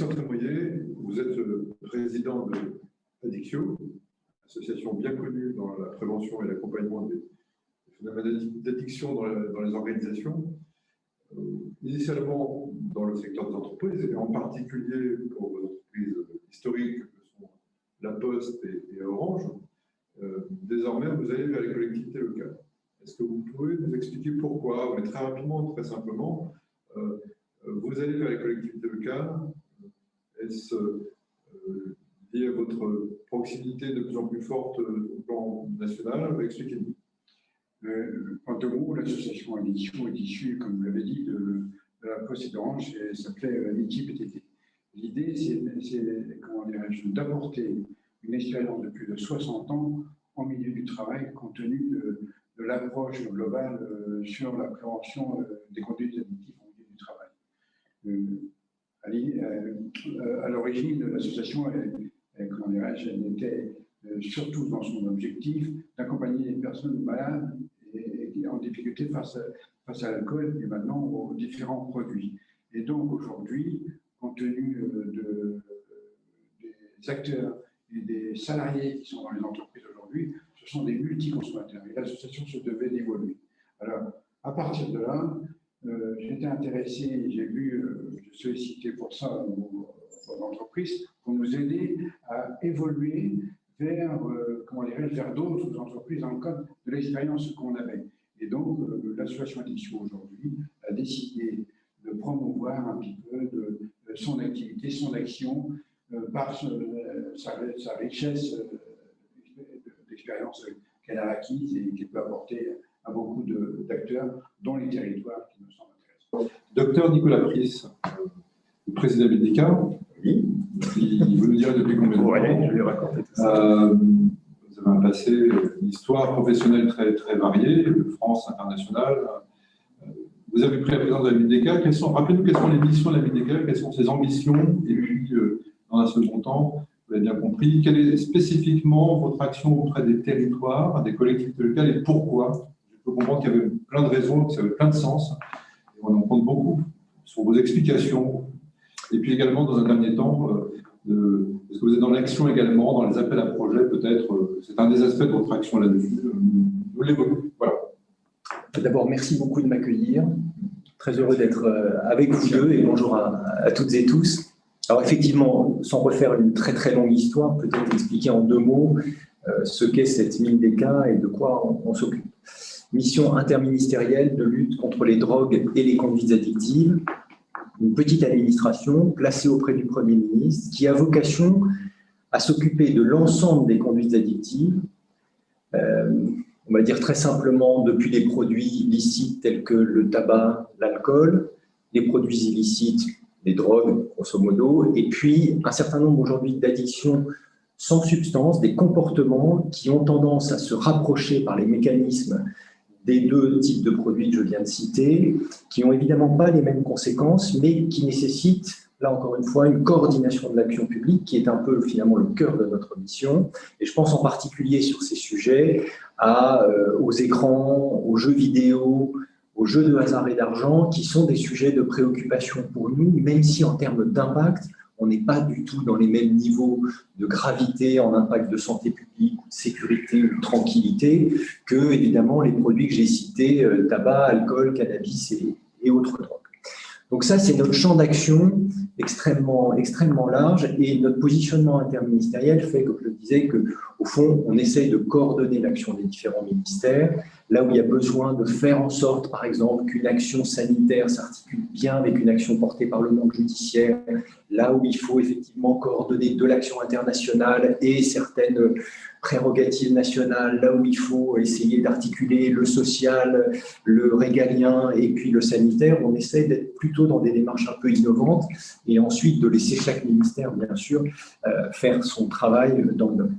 Christian Trémoyer, vous êtes président de Addictio, association bien connue dans la prévention et l'accompagnement des phénomènes d'addiction dans les organisations, initialement dans le secteur des entreprises, et en particulier pour vos entreprises historiques que sont La Poste et Orange. Désormais, vous allez vers les collectivités locales. Est-ce que vous pouvez nous expliquer pourquoi, mais très rapidement, très simplement, vous allez vers les collectivités locales? Est-ce lié à votre proximité de plus en plus forte au plan national? Expliquez-nous. En deux mots, l'association Addiction est issue, comme vous l'avez dit, de la Poste et d'Orange, et s'appelait Amitié PTT. L'idée, c'est comment dirais-je, d'apporter une expérience de plus de 60 ans en milieu du travail, compte tenu de l'approche globale sur la prévention des conduites addictives en milieu du travail. À l'origine de l'association, comment dirais-je, elle était surtout dans son objectif d'accompagner les personnes malades et en difficulté face à l'alcool et maintenant aux différents produits. Et donc aujourd'hui, compte tenu des acteurs et des salariés qui sont dans les entreprises aujourd'hui, ce sont des multiconsommateurs. Et l'association se devait d'évoluer. Alors, à partir de là, j'étais intéressé, j'ai vu, j'ai sollicité pour ça vos entreprises, pour nous aider à évoluer vers, comment dirais-je, vers d'autres entreprises dans le cadre de l'expérience qu'on avait. Et donc, l'association Addiction aujourd'hui a décidé de promouvoir un petit peu de son activité, son action, par sa richesse d'expérience qu'elle a acquise et qu'elle peut apporter à beaucoup d'acteurs dans les territoires qui nous semblent intéressants. Docteur Nicolas Pris, le président Médica, oui. Vous nous direz depuis combien de temps? Oui, je vais raconter tout ça. Vous avez un passé, une histoire professionnelle très, très variée, de France internationale. Vous avez pris la présidence de la Médica. Rappelez-nous quelles sont les missions de la Médica, quelles sont ses ambitions, et puis, dans un second temps, vous avez bien compris, quelle est spécifiquement votre action auprès des territoires, des collectivités locales, et pourquoi? Je peux comprendre qu'il y avait plein de raisons, que ça avait plein de sens, et on en compte beaucoup sur vos explications. Et puis également, dans un dernier temps, est-ce que vous êtes dans l'action également, dans les appels à projets, peut-être, c'est un des aspects de votre action là-dessus. Vous l'évoquez. Voilà. D'abord, merci beaucoup de m'accueillir. Très heureux d'être avec vous deux et bonjour à toutes et tous. Alors effectivement, sans refaire une très très longue histoire, peut-être expliquer en deux mots ce qu'est cette MINDECA et de quoi on s'occupe. Mission interministérielle de lutte contre les drogues et les conduites addictives. Une petite administration placée auprès du Premier ministre qui a vocation à s'occuper de l'ensemble des conduites addictives, on va dire très simplement depuis les produits licites tels que le tabac, l'alcool, les produits illicites, les drogues, grosso modo, et puis un certain nombre aujourd'hui d'addictions sans substance, des comportements qui ont tendance à se rapprocher par les mécanismes des deux types de produits que je viens de citer, qui n'ont évidemment pas les mêmes conséquences, mais qui nécessitent, là encore une fois, une coordination de l'action publique qui est un peu finalement le cœur de notre mission. Et je pense en particulier sur ces sujets aux écrans, aux jeux vidéo, aux jeux de hasard et d'argent, qui sont des sujets de préoccupation pour nous, même si en termes d'impact, on n'est pas du tout dans les mêmes niveaux de gravité en impact de santé publique, de sécurité ou de tranquillité que, évidemment, les produits que j'ai cités, tabac, alcool, cannabis et autres drogues. Donc ça, c'est notre champ d'action extrêmement large et notre positionnement interministériel fait, comme je le disais, qu'au fond, on essaye de coordonner l'action des différents ministères, là où il y a besoin de faire en sorte, par exemple, qu'une action sanitaire s'articule bien avec une action portée par le monde judiciaire, là où il faut effectivement coordonner de l'action internationale et certaines prérogatives nationales, là où il faut essayer d'articuler le social, le régalien et puis le sanitaire, on essaie d'être plutôt dans des démarches un peu innovantes et ensuite de laisser chaque ministère, bien sûr, faire son travail dans le domaine.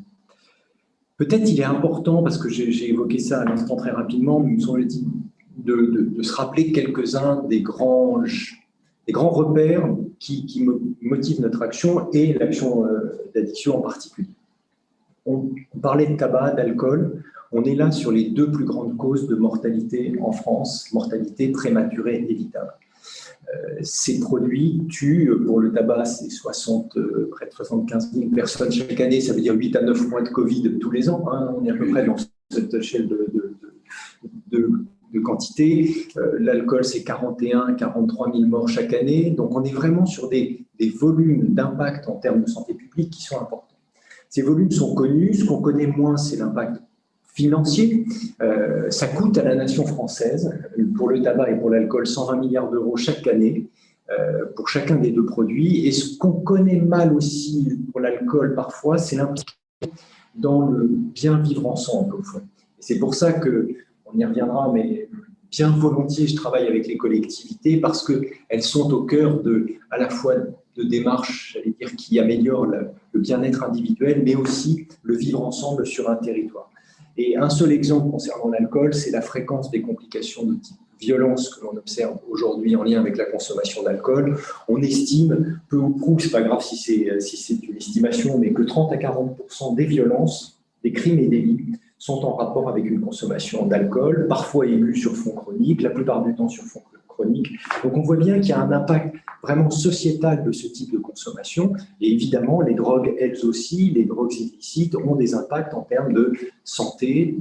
Peut-être il est important, parce que j'ai évoqué ça à l'instant très rapidement, mais il me semble-t-il de se rappeler quelques-uns des grands repères qui motivent notre action et l'action d'addiction en particulier. On parlait de tabac, d'alcool. On est là sur les deux plus grandes causes de mortalité en France, mortalité prématurée évitable. Ces produits tuent, pour le tabac, c'est près de 75 000 personnes chaque année, ça veut dire 8 à 9 mois de Covid tous les ans, hein, on est à peu près dans cette échelle de quantité. L'alcool, c'est 43 000 morts chaque année, donc on est vraiment sur des volumes d'impact en termes de santé publique qui sont importants. Ces volumes sont connus, ce qu'on connaît moins, c'est l'impact financier. Ça coûte à la nation française, pour le tabac et pour l'alcool, 120 milliards d'euros chaque année, pour chacun des deux produits. Et ce qu'on connaît mal aussi pour l'alcool parfois, c'est l'implication dans le bien vivre ensemble, au fond. C'est pour ça qu'on y reviendra, mais bien volontiers, je travaille avec les collectivités parce qu'elles sont au cœur à la fois de démarches, j'allais dire, qui améliorent le bien-être individuel, mais aussi le vivre ensemble sur un territoire. Et un seul exemple concernant l'alcool, c'est la fréquence des complications de type violence que l'on observe aujourd'hui en lien avec la consommation d'alcool. On estime, peu ou prou, c'est pas grave si c'est une estimation, mais que 30 à 40% des violences, des crimes et délits sont en rapport avec une consommation d'alcool, parfois aiguë sur fond chronique, la plupart du temps sur fond chronique. Donc on voit bien qu'il y a un impact vraiment sociétal de ce type de consommation. Et évidemment, les drogues, elles aussi, les drogues illicites, ont des impacts en termes de santé,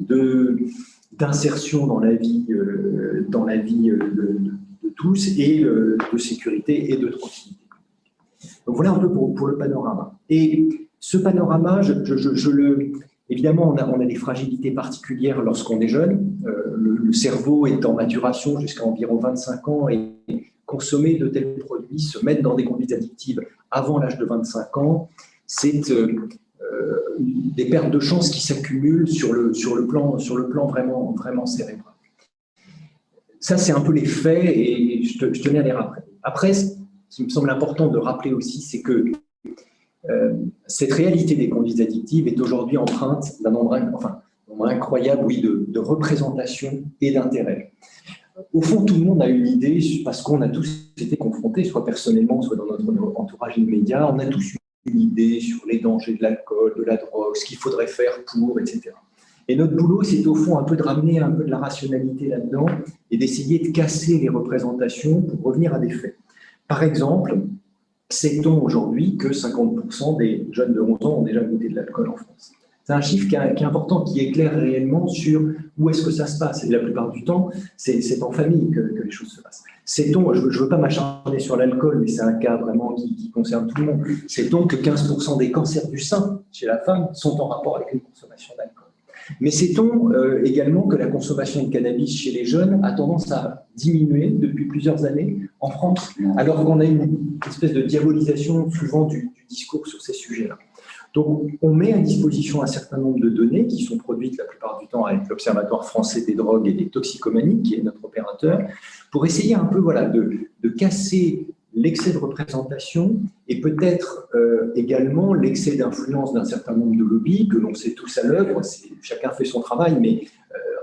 d'insertion dans la vie, de tous, et de sécurité et de tranquillité. Donc voilà un peu pour le panorama. Et ce panorama, évidemment, on a des fragilités particulières lorsqu'on est jeune. Le cerveau est en maturation jusqu'à environ 25 ans et consommer de tels produits, se mettre dans des conduites addictives avant l'âge de 25 ans, c'est des pertes de chance qui s'accumulent sur le plan vraiment cérébral. Ça, c'est un peu les faits et je tenais à les rappeler. Après, ce qui me semble important de rappeler aussi, c'est que cette réalité des conduites addictives est aujourd'hui empreinte d'un nombre incroyable, oui, de représentation et d'intérêt. Au fond, tout le monde a une idée, parce qu'on a tous été confrontés, soit personnellement, soit dans notre entourage immédiat, on a tous une idée sur les dangers de l'alcool, de la drogue, ce qu'il faudrait faire pour, etc. Et notre boulot, c'est au fond un peu de ramener un peu de la rationalité là-dedans et d'essayer de casser les représentations pour revenir à des faits. Par exemple, sait-on aujourd'hui que 50% des jeunes de 11 ans ont déjà goûté de l'alcool en France? C'est un chiffre qui est important, qui éclaire réellement sur où est-ce que ça se passe. Et la plupart du temps, c'est en famille que les choses se passent. Sait-on, je ne veux pas m'acharner sur l'alcool, mais c'est un cas vraiment qui concerne tout le monde. Sait-on que 15% des cancers du sein chez la femme sont en rapport avec une consommation d'alcool? Mais sait-on également que la consommation de cannabis chez les jeunes a tendance à diminuer depuis plusieurs années en France, alors qu'on a une espèce de diabolisation souvent du discours sur ces sujets-là. Donc, on met à disposition un certain nombre de données qui sont produites la plupart du temps avec l'Observatoire français des drogues et des toxicomanies, qui est notre opérateur, pour essayer un peu de casser l'excès de représentation et peut-être également l'excès d'influence d'un certain nombre de lobbies que l'on sait tous à l'œuvre. Chacun fait son travail, mais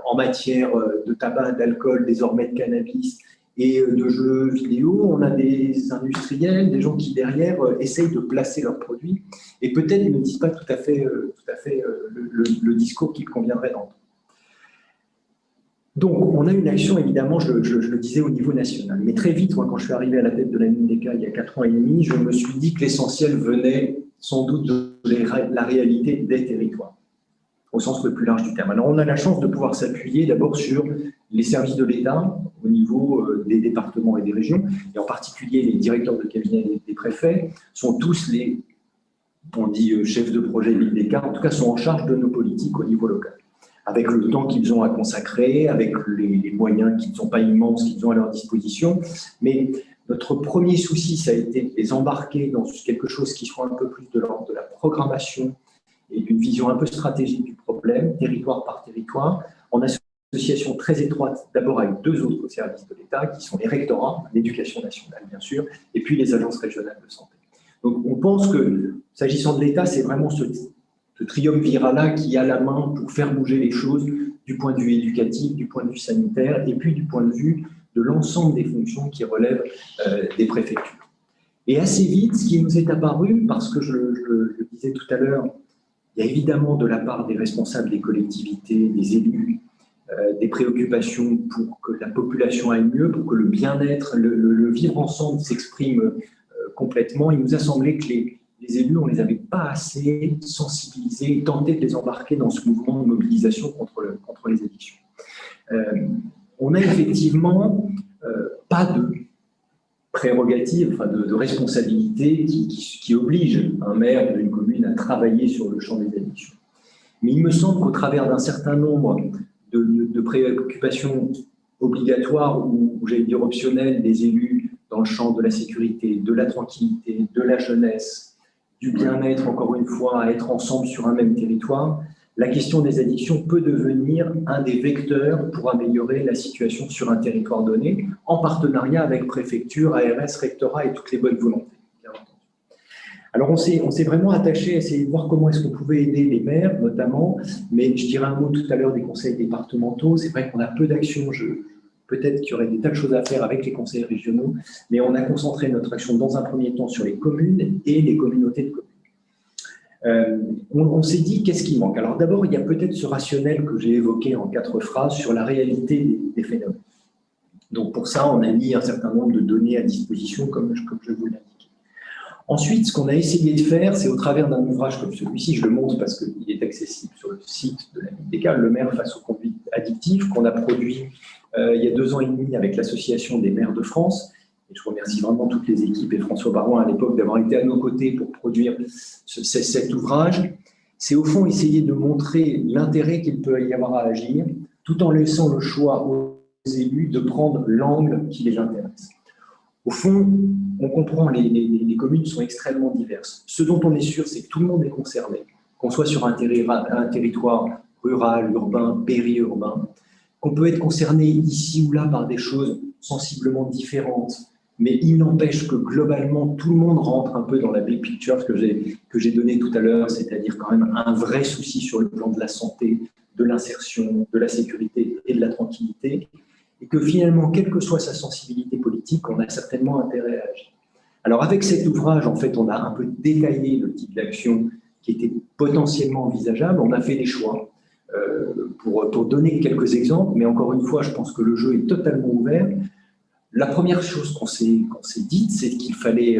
en matière de tabac, d'alcool, désormais de cannabis et de jeux vidéo, on a des industriels, des gens qui derrière essayent de placer leurs produits et peut-être ne disent pas tout à fait le discours qu'il conviendrait d'entendre. Donc, on a une action, évidemment, je le disais, au niveau national. Mais très vite, moi, quand je suis arrivé à la tête de la Mine-des-Cas il y a 4 ans et demi, je me suis dit que l'essentiel venait sans doute de la réalité des territoires, au sens le plus large du terme. Alors, on a la chance de pouvoir s'appuyer d'abord sur les services de l'État au niveau des départements et des régions, et en particulier les directeurs de cabinet des préfets sont tous on dit chefs de projet Mine-des-Cas, en tout cas sont en charge de nos politiques au niveau local, avec le temps qu'ils ont à consacrer, avec les moyens qui ne sont pas immenses, qu'ils ont à leur disposition. Mais notre premier souci, ça a été de les embarquer dans quelque chose qui soit un peu plus de l'ordre de la programmation et d'une vision un peu stratégique du problème, territoire par territoire, en association très étroite, d'abord avec 2 autres services de l'État, qui sont les rectorats, l'éducation nationale bien sûr, et puis les agences régionales de santé. Donc on pense que, s'agissant de l'État, c'est vraiment ce triumvirat-là qui a la main pour faire bouger les choses du point de vue éducatif, du point de vue sanitaire, et puis du point de vue de l'ensemble des fonctions qui relèvent des préfectures. Et assez vite, ce qui nous est apparu, parce que je le disais tout à l'heure, il y a évidemment de la part des responsables des collectivités, des élus, des préoccupations pour que la population aille mieux, pour que le bien-être, le vivre ensemble s'exprime complètement. Il nous a semblé que les élus, on ne les avait pas assez sensibilisés, tenté de les embarquer dans ce mouvement de mobilisation contre les addictions. On n'a effectivement pas de prérogative, enfin de responsabilité qui oblige un maire d'une commune à travailler sur le champ des addictions. Mais il me semble qu'au travers d'un certain nombre de préoccupations obligatoires ou j'allais dire optionnelles des élus dans le champ de la sécurité, de la tranquillité, de la jeunesse, du bien-être, encore une fois, à être ensemble sur un même territoire, la question des addictions peut devenir un des vecteurs pour améliorer la situation sur un territoire donné, en partenariat avec préfecture, ARS, rectorat et toutes les bonnes volontés. Alors on s'est vraiment attaché à essayer de voir comment est-ce qu'on pouvait aider les maires, notamment, mais je dirais un mot tout à l'heure des conseils départementaux. C'est vrai qu'on a peu d'actions, peut-être qu'il y aurait des tas de choses à faire avec les conseils régionaux, mais on a concentré notre action dans un premier temps sur les communes et les communautés de communes. On s'est dit, qu'est-ce qui manque? Alors d'abord, il y a peut-être ce rationnel que j'ai évoqué en 4 phrases sur la réalité des phénomènes. Donc pour ça, on a mis un certain nombre de données à disposition, comme je vous l'indique. Ensuite, ce qu'on a essayé de faire, c'est au travers d'un ouvrage comme celui-ci, je le montre parce qu'il est accessible sur le site de la MIDECA, Le maire face aux conduites addictives, qu'on a produit il y a 2 ans et demi avec l'Association des maires de France. Et je remercie vraiment toutes les équipes et François Barouin à l'époque d'avoir été à nos côtés pour produire cet ouvrage. C'est au fond essayer de montrer l'intérêt qu'il peut y avoir à agir, tout en laissant le choix aux élus de prendre l'angle qui les intéresse. Au fond, on comprend que les communes sont extrêmement diverses. Ce dont on est sûr, c'est que tout le monde est concerné, qu'on soit sur un territoire rural, urbain, périurbain, qu'on peut être concerné ici ou là par des choses sensiblement différentes, mais il n'empêche que globalement, tout le monde rentre un peu dans la big picture que j'ai donné tout à l'heure, c'est-à-dire quand même un vrai souci sur le plan de la santé, de l'insertion, de la sécurité et de la tranquillité, et que finalement, quelle que soit sa sensibilité politique, on a certainement intérêt à agir. Alors avec cet ouvrage, en fait, on a un peu détaillé le type d'action qui était potentiellement envisageable. On a fait des choix pour donner quelques exemples, mais encore une fois, je pense que le jeu est totalement ouvert. La première chose qu'on s'est dite, c'est qu'il fallait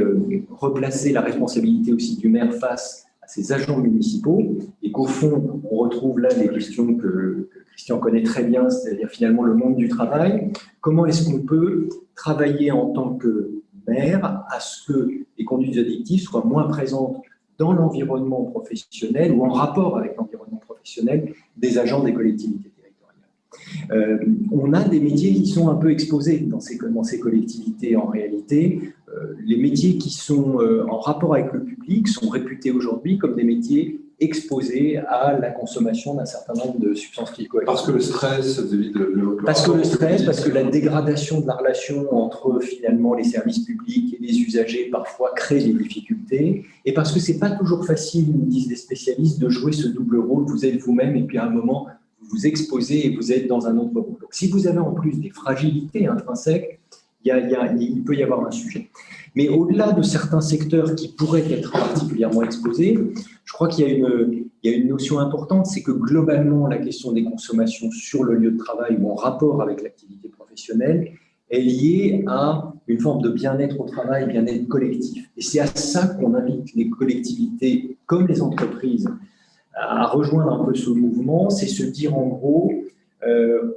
replacer la responsabilité aussi du maire face à ses agents municipaux, et qu'au fond, on retrouve là les questions que Christian connaît très bien, c'est-à-dire finalement le monde du travail. Comment est-ce qu'on peut travailler en tant que maire à ce que les conduites addictives soient moins présentes dans l'environnement professionnel ou en rapport avec l'environnement professionnel des agents des collectivités territoriales. On a des métiers qui sont un peu exposés dans ces collectivités en réalité. Les métiers qui sont en rapport avec le public sont réputés aujourd'hui comme des métiers exposés à la consommation d'un certain nombre de substances psychoactives. Parce que le stress, parce que la dégradation de la relation entre finalement les services publics et les usagers parfois crée des difficultés, et parce que c'est pas toujours facile, nous disent les spécialistes, de jouer ce double rôle. Vous êtes vous-même et puis à un moment vous vous exposez et vous êtes dans un autre rôle. Donc si vous avez en plus des fragilités intrinsèques, il peut y avoir un sujet. Mais au-delà de certains secteurs qui pourraient être particulièrement exposés, je crois qu'il y a une notion importante, c'est que globalement, la question des consommations sur le lieu de travail ou en rapport avec l'activité professionnelle est liée à une forme de bien-être au travail, bien-être collectif. Et c'est à ça qu'on invite les collectivités comme les entreprises à rejoindre un peu ce mouvement, c'est se dire en gros,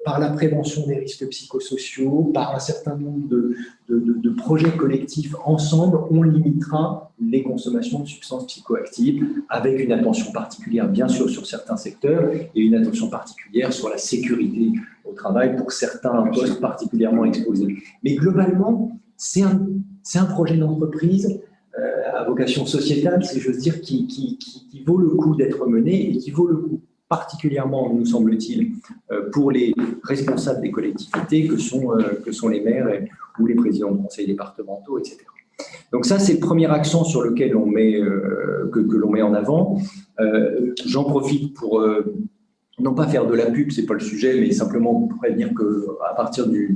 par la prévention des risques psychosociaux, par un certain nombre de projets collectifs ensemble, on limitera les consommations de substances psychoactives avec une attention particulière, bien sûr, sur certains secteurs et une attention particulière sur la sécurité au travail pour certains postes particulièrement exposés. Mais globalement, c'est un projet d'entreprise à vocation sociétale, si j'ose dire, qui vaut le coup d'être mené et qui vaut le coup particulièrement, nous semble-t-il, pour les responsables des collectivités que sont les maires ou les présidents de conseils départementaux, etc. Donc ça, c'est le premier accent sur lequel que l'on met en avant. J'en profite pour non pas faire de la pub, c'est pas le sujet, mais simplement vous prévenir qu'à partir du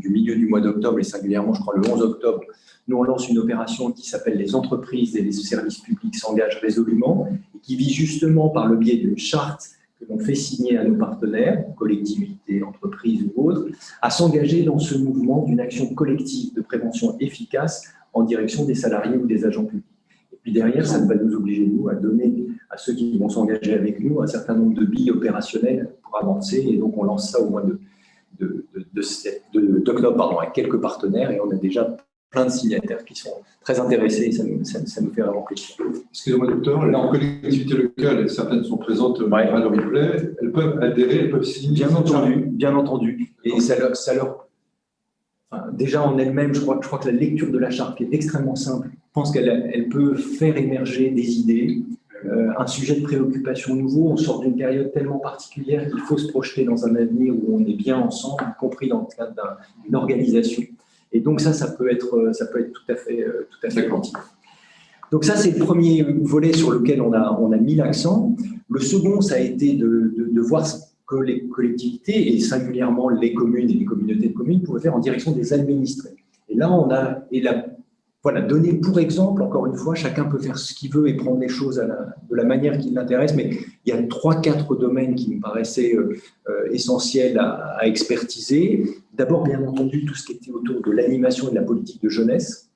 milieu du mois d'octobre, et singulièrement, je crois, le 11 octobre, nous, on lance une opération qui s'appelle « Les entreprises et les services publics s'engagent résolument » et qui vise justement, par le biais d'une charte que l'on fait signer à nos partenaires, collectivités, entreprises ou autres, à s'engager dans ce mouvement d'une action collective de prévention efficace en direction des salariés ou des agents publics. Et puis derrière, ça va nous obliger, nous, à donner à ceux qui vont s'engager avec nous un certain nombre de billes opérationnelles pour avancer. Et donc, on lance ça au mois d'octobre avec quelques partenaires et on a déjà plein de signataires qui sont très intéressés et ça nous fait vraiment plaisir. Excusez-moi, docteur, les collectivités locales, certaines sont présentes à le replay, elles peuvent adhérer, elles peuvent signer. Bien entendu. Et ça leur déjà en elle-même, je crois que la lecture de la charte, qui est extrêmement simple, je pense qu'elle peut faire émerger des idées, un sujet de préoccupation nouveau. On sort d'une période tellement particulière qu'il faut se projeter dans un avenir où on est bien ensemble, y compris dans le cadre d'une organisation. Et donc ça peut être tout à fait utile. Donc ça, c'est le premier volet sur lequel on a mis l'accent. Le second, ça a été de voir ce que les collectivités, et singulièrement les communes et les communautés de communes, pouvaient faire en direction des administrés. Et là, on a donné pour exemple, encore une fois, chacun peut faire ce qu'il veut et prendre les choses de la manière qui l'intéresse, mais il y a 3-4 domaines qui me paraissaient essentiels à expertiser. D'abord, bien entendu, tout ce qui était autour de l'animation et de la politique de jeunesse,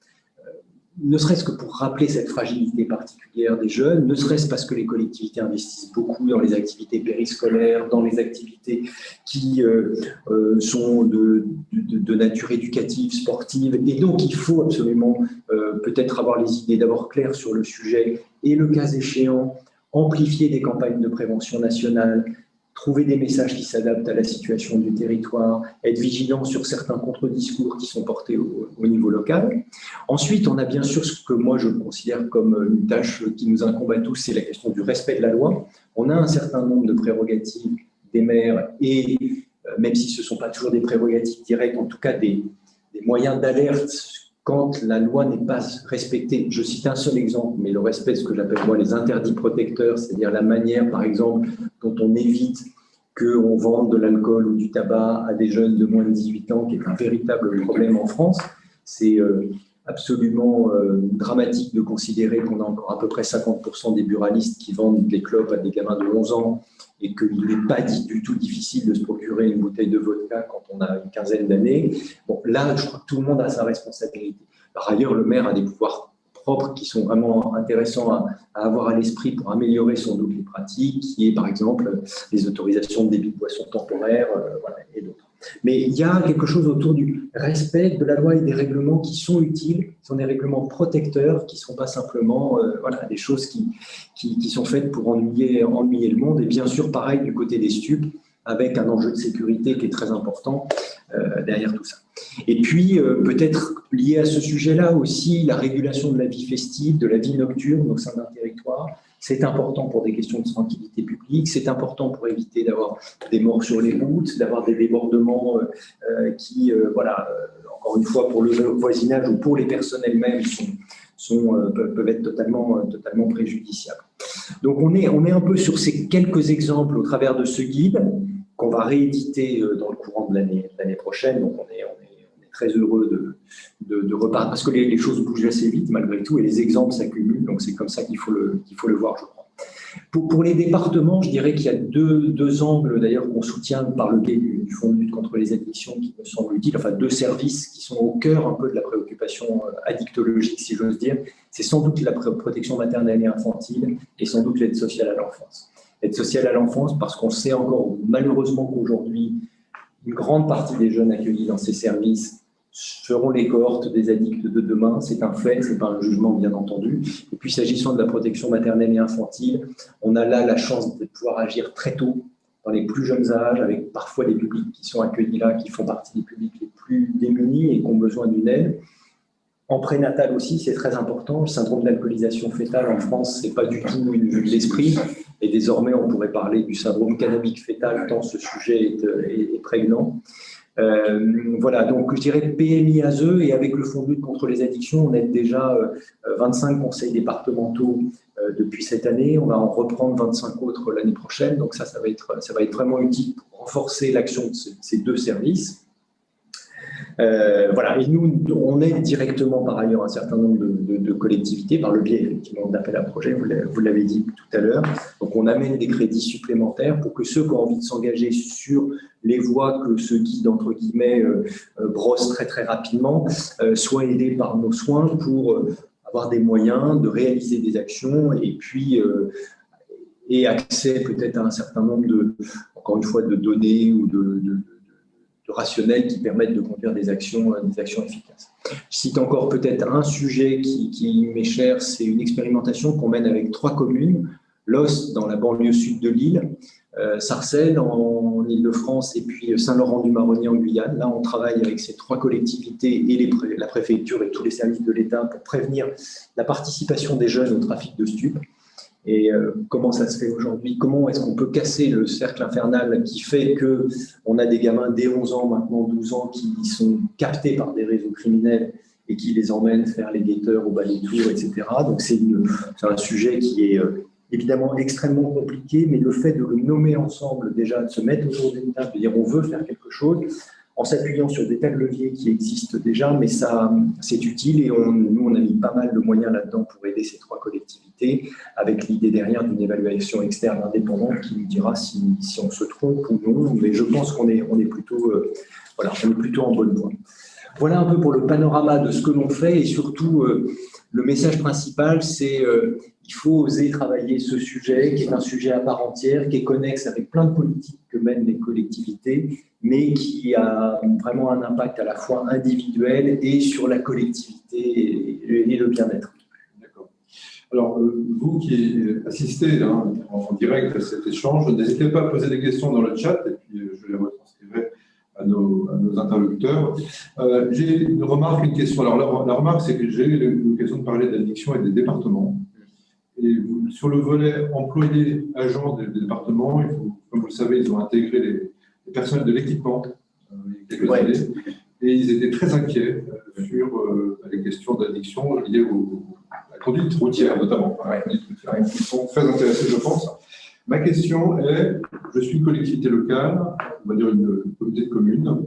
ne serait-ce que pour rappeler cette fragilité particulière des jeunes, ne serait-ce parce que les collectivités investissent beaucoup dans les activités périscolaires, dans les activités qui sont de nature éducative, sportive, et donc il faut absolument peut-être avoir les idées d'abord claires sur le sujet, et le cas échéant, amplifier des campagnes de prévention nationale, trouver des messages qui s'adaptent à la situation du territoire, être vigilant sur certains contre-discours qui sont portés au niveau local. Ensuite, on a bien sûr ce que moi je considère comme une tâche qui nous incombe à tous, c'est la question du respect de la loi. On a un certain nombre de prérogatives des maires et même si ce ne sont pas toujours des prérogatives directes, en tout cas des moyens d'alerte quand la loi n'est pas respectée. Je cite un seul exemple, mais le respect de ce que j'appelle moi les interdits protecteurs, c'est-à-dire la manière, par exemple, dont on évite qu'on vende de l'alcool ou du tabac à des jeunes de moins de 18 ans, qui est un véritable problème en France. C'est absolument dramatique de considérer qu'on a encore à peu près 50% des buralistes qui vendent des clopes à des gamins de 11 ans et qu'il n'est pas du tout difficile de se procurer une bouteille de vodka quand on a une quinzaine d'années. Bon, là, je crois que tout le monde a sa responsabilité. Par ailleurs, le maire a des pouvoirs propres qui sont vraiment intéressants à avoir à l'esprit pour améliorer sans doute les pratiques, qui est par exemple les autorisations de débit de boissons temporaires et d'autres. Mais il y a quelque chose autour du respect de la loi et des règlements qui sont utiles, qui sont des règlements protecteurs, qui ne sont pas simplement des choses qui sont faites pour ennuyer le monde. Et bien sûr, pareil du côté des stupes, avec un enjeu de sécurité qui est très important derrière tout ça. Et puis, peut-être lié à ce sujet-là aussi, la régulation de la vie festive, de la vie nocturne au sein d'un territoire. C'est important pour des questions de tranquillité publique, c'est important pour éviter d'avoir des morts sur les routes, d'avoir des débordements qui, encore une fois, pour le voisinage ou pour les personnes elles-mêmes, peuvent être totalement préjudiciables. Donc, on est un peu sur ces quelques exemples au travers de ce guide qu'on va rééditer dans le courant de l'année prochaine. Donc, on est très heureux de repartir, parce que les choses bougent assez vite malgré tout et les exemples s'accumulent, donc c'est comme ça qu'il faut le voir, je crois. Pour les départements, je dirais qu'il y a deux angles d'ailleurs qu'on soutient par le biais du Fonds de lutte contre les addictions qui me semblent utiles, enfin 2 services qui sont au cœur un peu de la préoccupation addictologique, si j'ose dire. C'est sans doute la protection maternelle et infantile et sans doute l'aide sociale à l'enfance. L'aide sociale à l'enfance parce qu'on sait encore malheureusement qu'aujourd'hui, une grande partie des jeunes accueillis dans ces services seront les cohortes des addicts de demain. C'est un fait, ce n'est pas un jugement, bien entendu. Et puis, s'agissant de la protection maternelle et infantile, on a là la chance de pouvoir agir très tôt, dans les plus jeunes âges, avec parfois des publics qui sont accueillis là, qui font partie des publics les plus démunis et qui ont besoin d'une aide. En prénatal aussi, c'est très important. Le syndrome d'alcoolisation fœtale en France, ce n'est pas du tout une vue de l'esprit. Et désormais, on pourrait parler du syndrome cannabique fœtal, tant ce sujet est prégnant. Donc je dirais PMI-ASE, et avec le Fonds de lutte contre les addictions, on aide déjà 25 conseils départementaux depuis cette année. On va en reprendre 25 autres l'année prochaine. Donc ça va être vraiment utile pour renforcer l'action de ces 2 services. Voilà, et nous, on aide directement par ailleurs un certain nombre de collectivités par le biais effectivement d'appels à projets, vous l'avez dit tout à l'heure. Donc on amène des crédits supplémentaires pour que ceux qui ont envie de s'engager sur les voies que ce guide, entre guillemets, brosse très très rapidement, soient aidés par nos soins pour avoir des moyens de réaliser des actions et puis et accès peut-être à un certain nombre encore une fois, de données ou de rationnels qui permettent de conduire des actions efficaces. Je cite encore peut-être un sujet qui m'est cher, c'est une expérimentation qu'on mène avec 3 communes, Los dans la banlieue sud de Lille, Sarcelles en Île-de-France et puis Saint-Laurent-du-Maroni en Guyane. Là, on travaille avec ces 3 collectivités et la préfecture et tous les services de l'État pour prévenir la participation des jeunes au trafic de stupes. Et comment ça se fait aujourd'hui? Comment est-ce qu'on peut casser le cercle infernal qui fait qu'on a des gamins dès 11 ans, maintenant 12 ans, qui sont captés par des réseaux criminels et qui les emmènent faire les guetteurs au bas des tours, etc. Donc c'est un sujet qui est évidemment extrêmement compliqué, mais le fait de le nommer ensemble, déjà de se mettre autour d'une table, de dire on veut faire quelque chose, en s'appuyant sur des tas de leviers qui existent déjà, mais ça, c'est utile et nous, on a mis pas mal de moyens là-dedans pour aider ces 3 collectivités, avec l'idée derrière d'une évaluation externe indépendante qui nous dira si on se trompe ou non, mais je pense qu'on est plutôt, voilà, on est plutôt en bonne voie. Voilà un peu pour le panorama de ce que l'on fait et surtout, le message principal, c'est qu'il faut oser travailler ce sujet, qui est un sujet à part entière, qui est connexe avec plein de politiques que mènent les collectivités, mais qui a vraiment un impact à la fois individuel et sur la collectivité et le bien-être. D'accord. Alors, vous qui assistez en direct à cet échange, n'hésitez pas à poser des questions dans le chat, et puis je les retranscrirai à nos interlocuteurs. J'ai une remarque, une question. Alors, la remarque, c'est que j'ai eu l'occasion de parler d'addiction et des départements. Et sur le volet employés, agents des départements, comme vous le savez, ils ont intégré les personnels de l'équipement il y a quelques années, et ils étaient très inquiets sur les questions d'addiction liées à la conduite routière, notamment. Ils sont très intéressés, je pense. Ma question est, je suis une collectivité locale, on va dire une communauté de communes,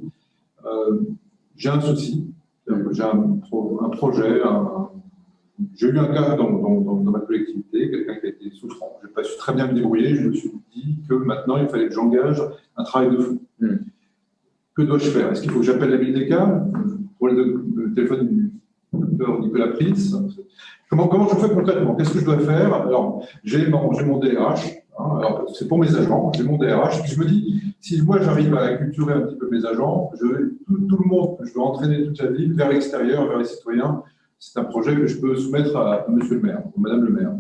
j'ai un souci, j'ai un projet, j'ai eu un cas dans ma collectivité, quelqu'un qui a été souffrant. Je n'ai pas su très bien me débrouiller. Je me suis dit que maintenant, il fallait que j'engage un travail de fond. Que dois-je faire? Est-ce qu'il faut que j'appelle la ville des cas pour le téléphone du docteur Nicolas Pritz? Comment je fais concrètement? Qu'est-ce que je dois faire? Alors, j'ai mon DRH. Alors, c'est pour mes agents. J'ai mon DRH. Puis je me dis, si moi, j'arrive à acculturer un petit peu mes agents, tout le monde, je veux entraîner toute la ville vers l'extérieur, vers les citoyens. C'est un projet que je peux soumettre à monsieur le maire, ou madame le maire.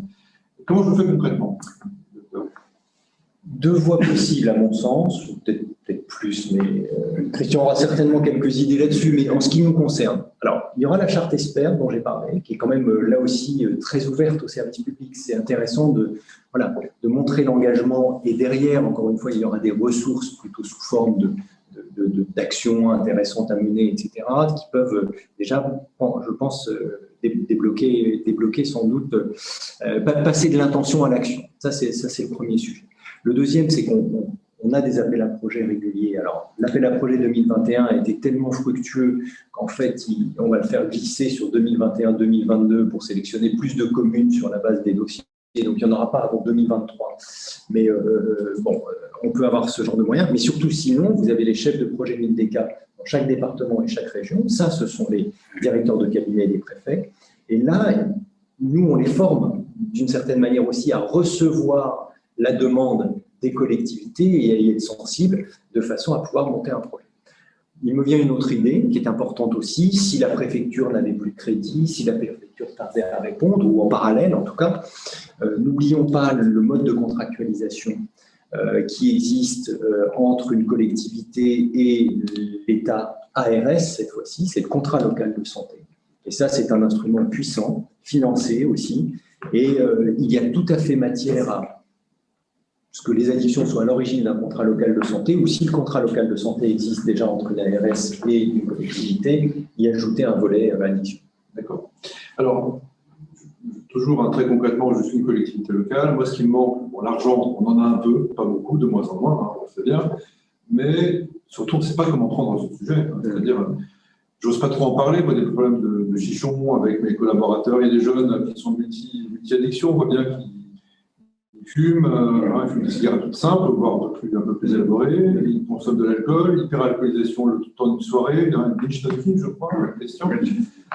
Comment je le fais concrètement? 2 voies possibles, à mon sens, peut-être plus, mais Christian aura certainement quelques idées là-dessus, mais en ce qui nous concerne. Alors, il y aura la charte ESPER dont j'ai parlé, qui est quand même là aussi très ouverte au service public. C'est intéressant de montrer l'engagement, et derrière, encore une fois, il y aura des ressources plutôt sous forme d'actions intéressantes à mener, etc., qui peuvent déjà, je pense, débloquer sans doute, passer de l'intention à l'action. Ça, c'est le premier sujet. Le deuxième, c'est qu'on a des appels à projets réguliers. Alors, l'appel à projet 2021 a été tellement fructueux qu'en fait, on va le faire glisser sur 2021-2022 pour sélectionner plus de communes sur la base des dossiers. Donc, il n'y en aura pas avant 2023. Mais on peut avoir ce genre de moyens. Mais surtout, sinon, vous avez les chefs de projet MINDECA dans chaque département et chaque région. Ça, ce sont les directeurs de cabinet et les préfets. Et là, nous, on les forme d'une certaine manière aussi à recevoir la demande des collectivités et à y être sensible de façon à pouvoir monter un projet. Il me vient une autre idée qui est importante aussi. Si la préfecture n'avait plus de crédit, si la préfecture tardait à répondre, ou en parallèle en tout cas, n'oublions pas le mode de contractualisation qui existe entre une collectivité et l'État ARS, cette fois-ci, c'est le contrat local de santé. Et ça, c'est un instrument puissant, financé aussi, et il y a tout à fait matière à ce que les addictions soient à l'origine d'un contrat local de santé, ou si le contrat local de santé existe déjà entre l'ARS et une collectivité, y ajouter un volet addiction. D'accord. Alors, toujours très concrètement, je suis une collectivité locale. Moi, ce qui me manque, l'argent, on en a un peu, pas beaucoup, de moins en moins, on le sait bien, mais surtout, on ne sait pas comment prendre ce sujet. C'est-à-dire, j'ose pas trop en parler, moi, des problèmes de chichon avec mes collaborateurs. Il y a des jeunes qui sont multi-addictions, on voit bien qu'ils fument, ils fument des cigarettes toutes simples, voire un peu plus élaborées, ils consomment de l'alcool, hyperalcoolisation le temps d'une soirée, il y a une binge drinking, je crois, la question.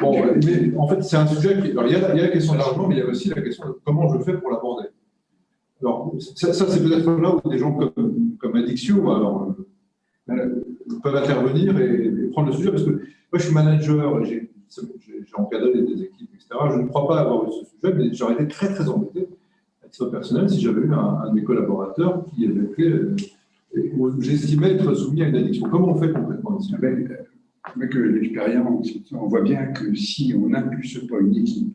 Bon, mais en fait, c'est un sujet qui. Alors, il y a la question de l'argent, mais il y a aussi la question de comment je fais pour l'aborder. Alors, ça c'est peut-être là où des gens comme Addictio peuvent intervenir et prendre le sujet, parce que moi, je suis manager, j'ai encadré des équipes, etc. Je ne crois pas avoir eu ce sujet, mais j'aurais été très, très embêté, à titre personnel, si j'avais eu un de mes collaborateurs qui avait fait, où j'estimais être soumis à une addiction. Comment on fait concrètement ici? Avec l'expérience, on voit bien que si on n'impulse pas une équipe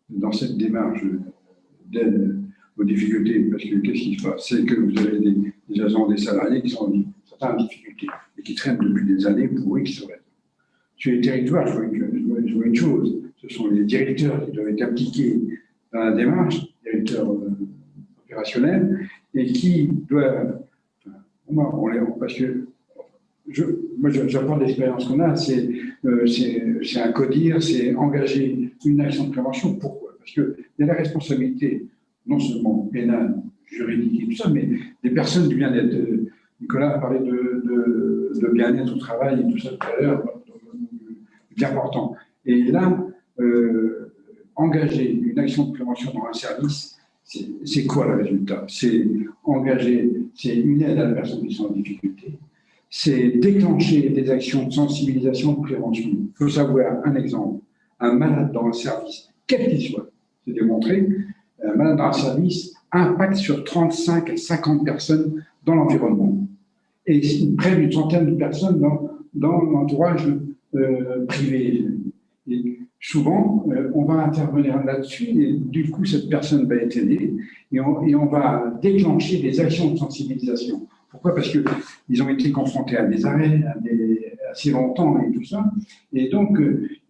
dans cette démarche d'aide aux difficultés, parce que qu'est-ce qui se passe? C'est que vous avez des agents, des salariés qui sont en difficulté et qui traînent depuis des années pour X raisons. Sur les territoires, je vois une chose, ce sont les directeurs qui doivent être impliqués dans la démarche, directeurs opérationnels, et qui doivent, parce que moi j'apprends l'expérience qu'on a, c'est un codir, c'est engager une action de prévention. Pourquoi? Parce qu'il y a la responsabilité, non seulement pénale, juridique et tout ça, mais des personnes du bien-être. Nicolas a parlé de bien-être au travail et tout ça tout à l'heure, bien important. Et là, engager une action de prévention dans un service, c'est quoi le résultat? C'est engager, c'est une aide à la personne qui est en difficulté, c'est déclencher des actions de sensibilisation, de prévention. Il faut savoir, un exemple, un malade dans un service, quel qu'il soit, c'est démontré, un malade dans un service impacte sur 35 à 50 personnes dans l'environnement. Et près d'une centaine de personnes dans l'entourage privé. Et souvent, on va intervenir là-dessus et du coup, cette personne va être aidée et on va déclencher des actions de sensibilisation. Pourquoi? Parce qu'ils ont été confrontés à des arrêts assez longtemps et tout ça. Et donc,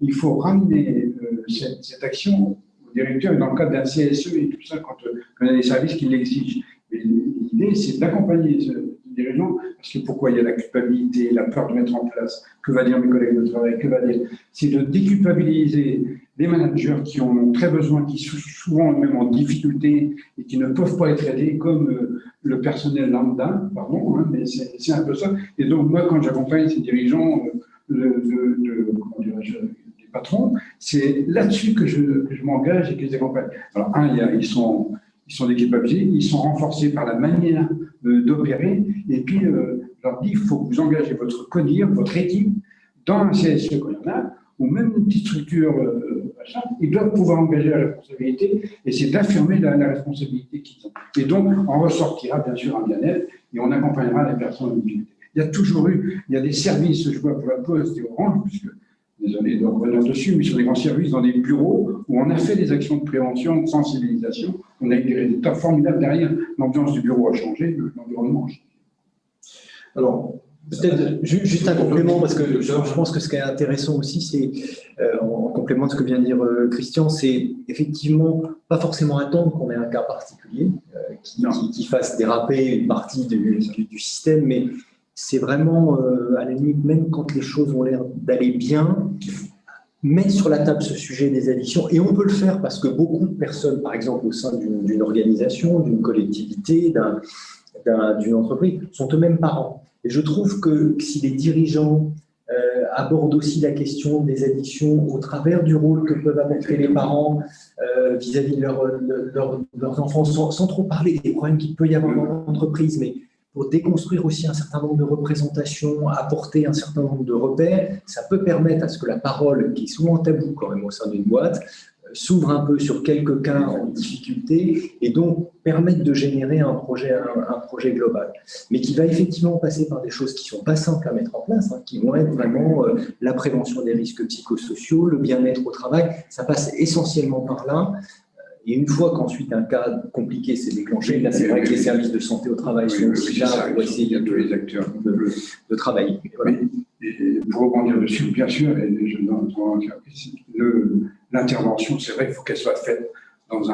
il faut ramener cette action au directeur et dans le cadre d'un CSE et tout ça, quand on a des services qui l'exigent. L'idée, c'est d'accompagner ce dirigeant, parce que pourquoi il y a la culpabilité, la peur de mettre en place, que va dire mes collègues de travail, que va dire, c'est de déculpabiliser les managers qui en ont très besoin, qui sont souvent même en difficulté et qui ne peuvent pas être aidés, comme le personnel lambda, pardon, hein, mais c'est un peu ça. Et donc moi, quand j'accompagne ces dirigeants comment dirais-je, des patrons, c'est là-dessus que je m'engage et que je les accompagne. Alors ils sont déculpabilisés, ils sont renforcés par la manière d'opérer, et puis je leur dis, il faut que vous engagez votre CODIR, votre équipe, dans un CSE quand il y en a, ou même une petite structure, ils doivent pouvoir engager la responsabilité, et c'est d'affirmer la responsabilité qu'ils ont. Et donc, on ressortira bien sûr un bien-être, et on accompagnera les personnes en difficulté. Il y a toujours eu, il y a des services, je vois pour la Poste et Orange, puisque, désolé de revenir dessus, mais sur des grands services, dans des bureaux, où on a fait des actions de prévention, de sensibilisation, on a eu des résultats formidables derrière, l'ambiance du bureau a changé, l'environnement a changé. Alors, peut-être juste un complément, parce que je pense que ce qui est intéressant aussi, c'est, en complément de ce que vient de dire Christian, c'est effectivement pas forcément attendre qu'on ait un cas particulier qui fasse déraper une partie du système, mais c'est vraiment, à la limite, même quand les choses ont l'air d'aller bien, mettre sur la table ce sujet des addictions. Et on peut le faire parce que beaucoup de personnes, par exemple au sein d'une organisation, d'une collectivité, d'une entreprise, sont eux-mêmes parents. Et je trouve que si les dirigeants abordent aussi la question des addictions au travers du rôle que peuvent apporter les parents vis-à-vis de leurs enfants, sans trop parler des problèmes qu'il peut y avoir dans l'entreprise, mais pour déconstruire aussi un certain nombre de représentations, apporter un certain nombre de repères, ça peut permettre à ce que la parole, qui est souvent tabou quand même au sein d'une boîte, s'ouvre un peu sur quelques cas en difficulté et donc permettre de générer un projet global. Mais qui va effectivement passer par des choses qui ne sont pas simples à mettre en place, hein, qui vont être vraiment la prévention des risques psychosociaux, le bien-être au travail, ça passe essentiellement par là. Et une fois qu'ensuite un cas compliqué s'est déclenché, là c'est vrai que les services de santé au travail sont aussi là pour essayer de travailler. Voilà. Et pour rebondir dessus, bien sûr, l'intervention, c'est vrai, il faut qu'elle soit faite dans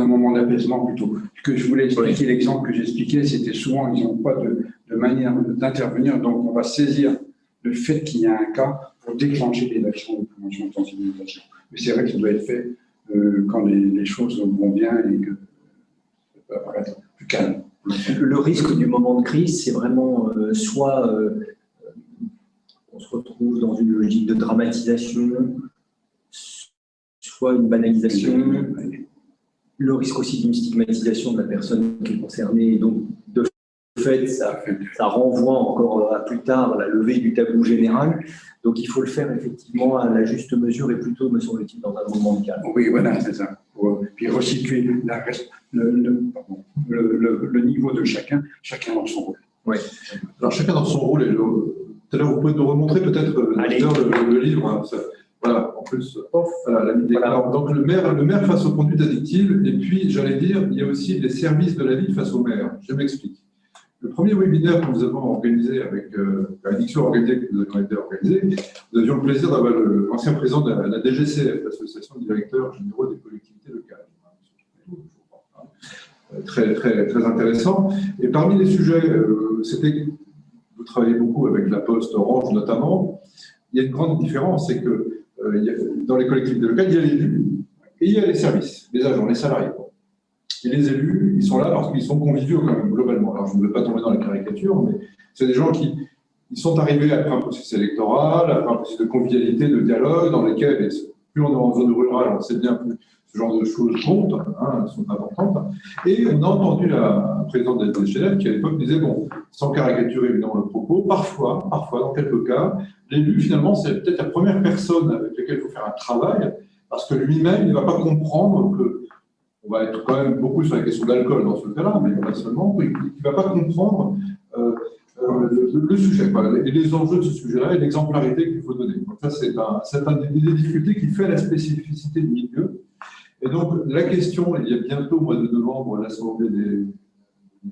un moment d'apaisement plutôt. Ce que je voulais expliquer, l'exemple que j'expliquais, c'était souvent, ils n'ont pas de manière d'intervenir, donc on va saisir le fait qu'il y a un cas pour déclencher des actions de prévention de sensibilisation. Mais c'est vrai que ça doit être fait quand les choses vont bien et que ça peut apparaître plus calme. Le risque du moment de crise, c'est vraiment soit on se retrouve dans une logique de dramatisation, soit une banalisation, le risque aussi d'une stigmatisation de la personne qui est concernée. Et donc, de fait, ça renvoie encore à plus tard la levée du tabou général. Donc, il faut le faire effectivement à la juste mesure et plutôt, me semble-t-il, dans un moment de calme. Oui, voilà, c'est ça. Puis resituer le niveau de chacun dans son rôle. Ouais. Alors, chacun dans son rôle. Et tout à l'heure, vous pouvez nous remontrer peut-être le livre. Hein, ça, voilà, en plus, voilà, la voilà. Alors, donc le maire face aux conduites addictives, et puis, j'allais dire, il y a aussi les services de la ville face au maire. Je m'explique. Le premier webinaire que nous avons organisé avec Addiction Organisée, que nous avions été organisé, nous avions le plaisir d'avoir l'ancien président de la DGCF, l'Association des directeurs généraux des collectivités locales. Très, très, très intéressant. Et parmi les sujets, c'était, vous travaillez beaucoup avec la Poste Orange notamment, il y a une grande différence, c'est que dans les collectivités locales, il y a l'élu et il y a les services, les agents, les salariés. Et les élus, ils sont là parce qu'ils sont conviviaux quand même, globalement. Alors, je ne veux pas tomber dans la caricature, mais c'est des gens qui sont arrivés après un processus électoral, après un processus de convivialité, de dialogue, dans lesquels, plus on est en zone rurale, on sait bien plus ce genre de choses comptent, hein, sont importantes. Et on a entendu la présidente de la DGCF qui, à l'époque, disait, bon, sans caricaturer évidemment le propos, parfois, dans quelques cas, l'élu, finalement, c'est peut-être la première personne avec laquelle il faut faire un travail, parce que lui-même, il ne va pas comprendre que on va être quand même beaucoup sur la question d'alcool dans ce cas-là, mais pas seulement, il ne va pas comprendre le sujet, et les enjeux de ce sujet-là et l'exemplarité qu'il faut donner. Donc ça, c'est une des difficultés qui fait la spécificité du milieu. Et donc, la question, il y a bientôt, au mois de novembre, l'Assemblée des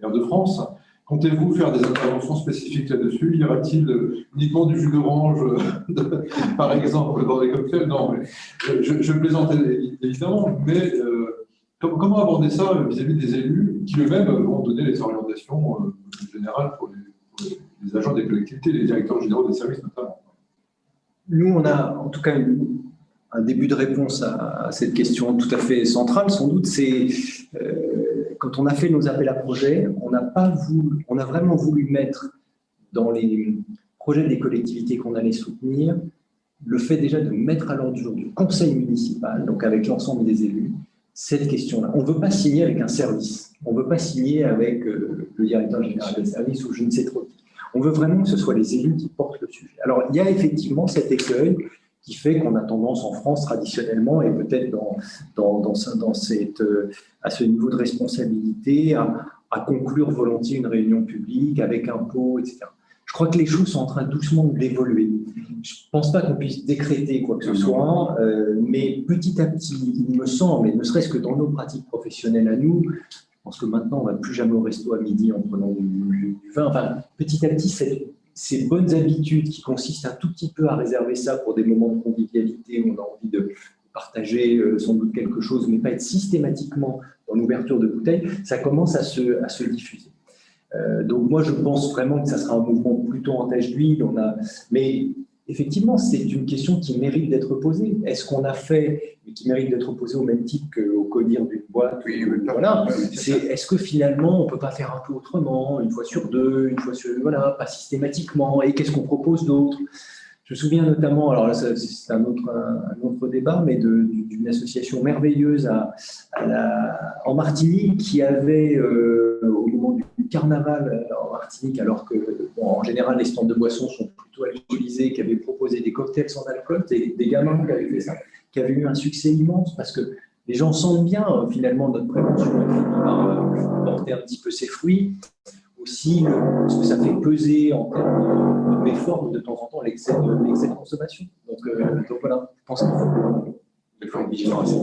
maires de France. Comptez-vous faire des interventions spécifiques là-dessus? Y aura-t-il uniquement du jus d'orange, par exemple, dans les cocktails? Non, mais je plaisante évidemment, mais comment aborder ça vis-à-vis des élus qui eux-mêmes vont donner les orientations générales pour les agents des collectivités, les directeurs généraux des services notamment? Nous, on a en tout cas un début de réponse à cette question tout à fait centrale, sans doute. C'est quand on a fait nos appels à projets, on a vraiment voulu mettre dans les projets des collectivités qu'on allait soutenir le fait déjà de mettre à l'ordre du jour du conseil municipal, donc avec l'ensemble des élus, cette question-là. On ne veut pas signer avec un service, on ne veut pas signer avec le directeur général des services ou je ne sais trop qui. On veut vraiment que ce soit les élus qui portent le sujet. Alors, il y a effectivement cet écueil qui fait qu'on a tendance en France traditionnellement, et peut-être à ce niveau de responsabilité, à conclure volontiers une réunion publique avec impôts, etc. Je crois que les choses sont en train doucement d'évoluer. Je ne pense pas qu'on puisse décréter quoi que ce soit, mais petit à petit, il me semble, et ne serait-ce que dans nos pratiques professionnelles à nous, je pense que maintenant, on ne va plus jamais au resto à midi en prenant du vin. Enfin, petit à petit, ces bonnes habitudes qui consistent un tout petit peu à réserver ça pour des moments de convivialité où on a envie de partager sans doute quelque chose, mais pas être systématiquement dans l'ouverture de bouteilles, ça commence à se diffuser. Donc moi, je pense vraiment que ça sera un mouvement plutôt en tache d'huile. Mais effectivement, c'est une question qui mérite d'être posée. Est-ce qu'on a fait, et qui mérite d'être posée au même titre qu'au codir d'une boîte? Oui, voilà. Est-ce que finalement, on ne peut pas faire un peu autrement, une fois sur deux, une fois sur... Voilà, pas systématiquement. Et qu'est-ce qu'on propose d'autre? Je me souviens notamment, alors là, c'est un autre débat, mais d'une association merveilleuse en Martinique qui avait, au moment du carnaval en Martinique, alors que, bon, en général, les stands de boissons sont plutôt alcoolisés, qui avait proposé des cocktails sans alcool, des gamins qui avaient fait ça, qui avaient eu un succès immense parce que les gens sentent bien, finalement, notre prévention a fini par porter un petit peu ses fruits. Aussi, ce que ça fait peser en termes d'efforts de temps en temps l'excès de consommation. Donc voilà, je pense qu'il faut être vigilant à ça.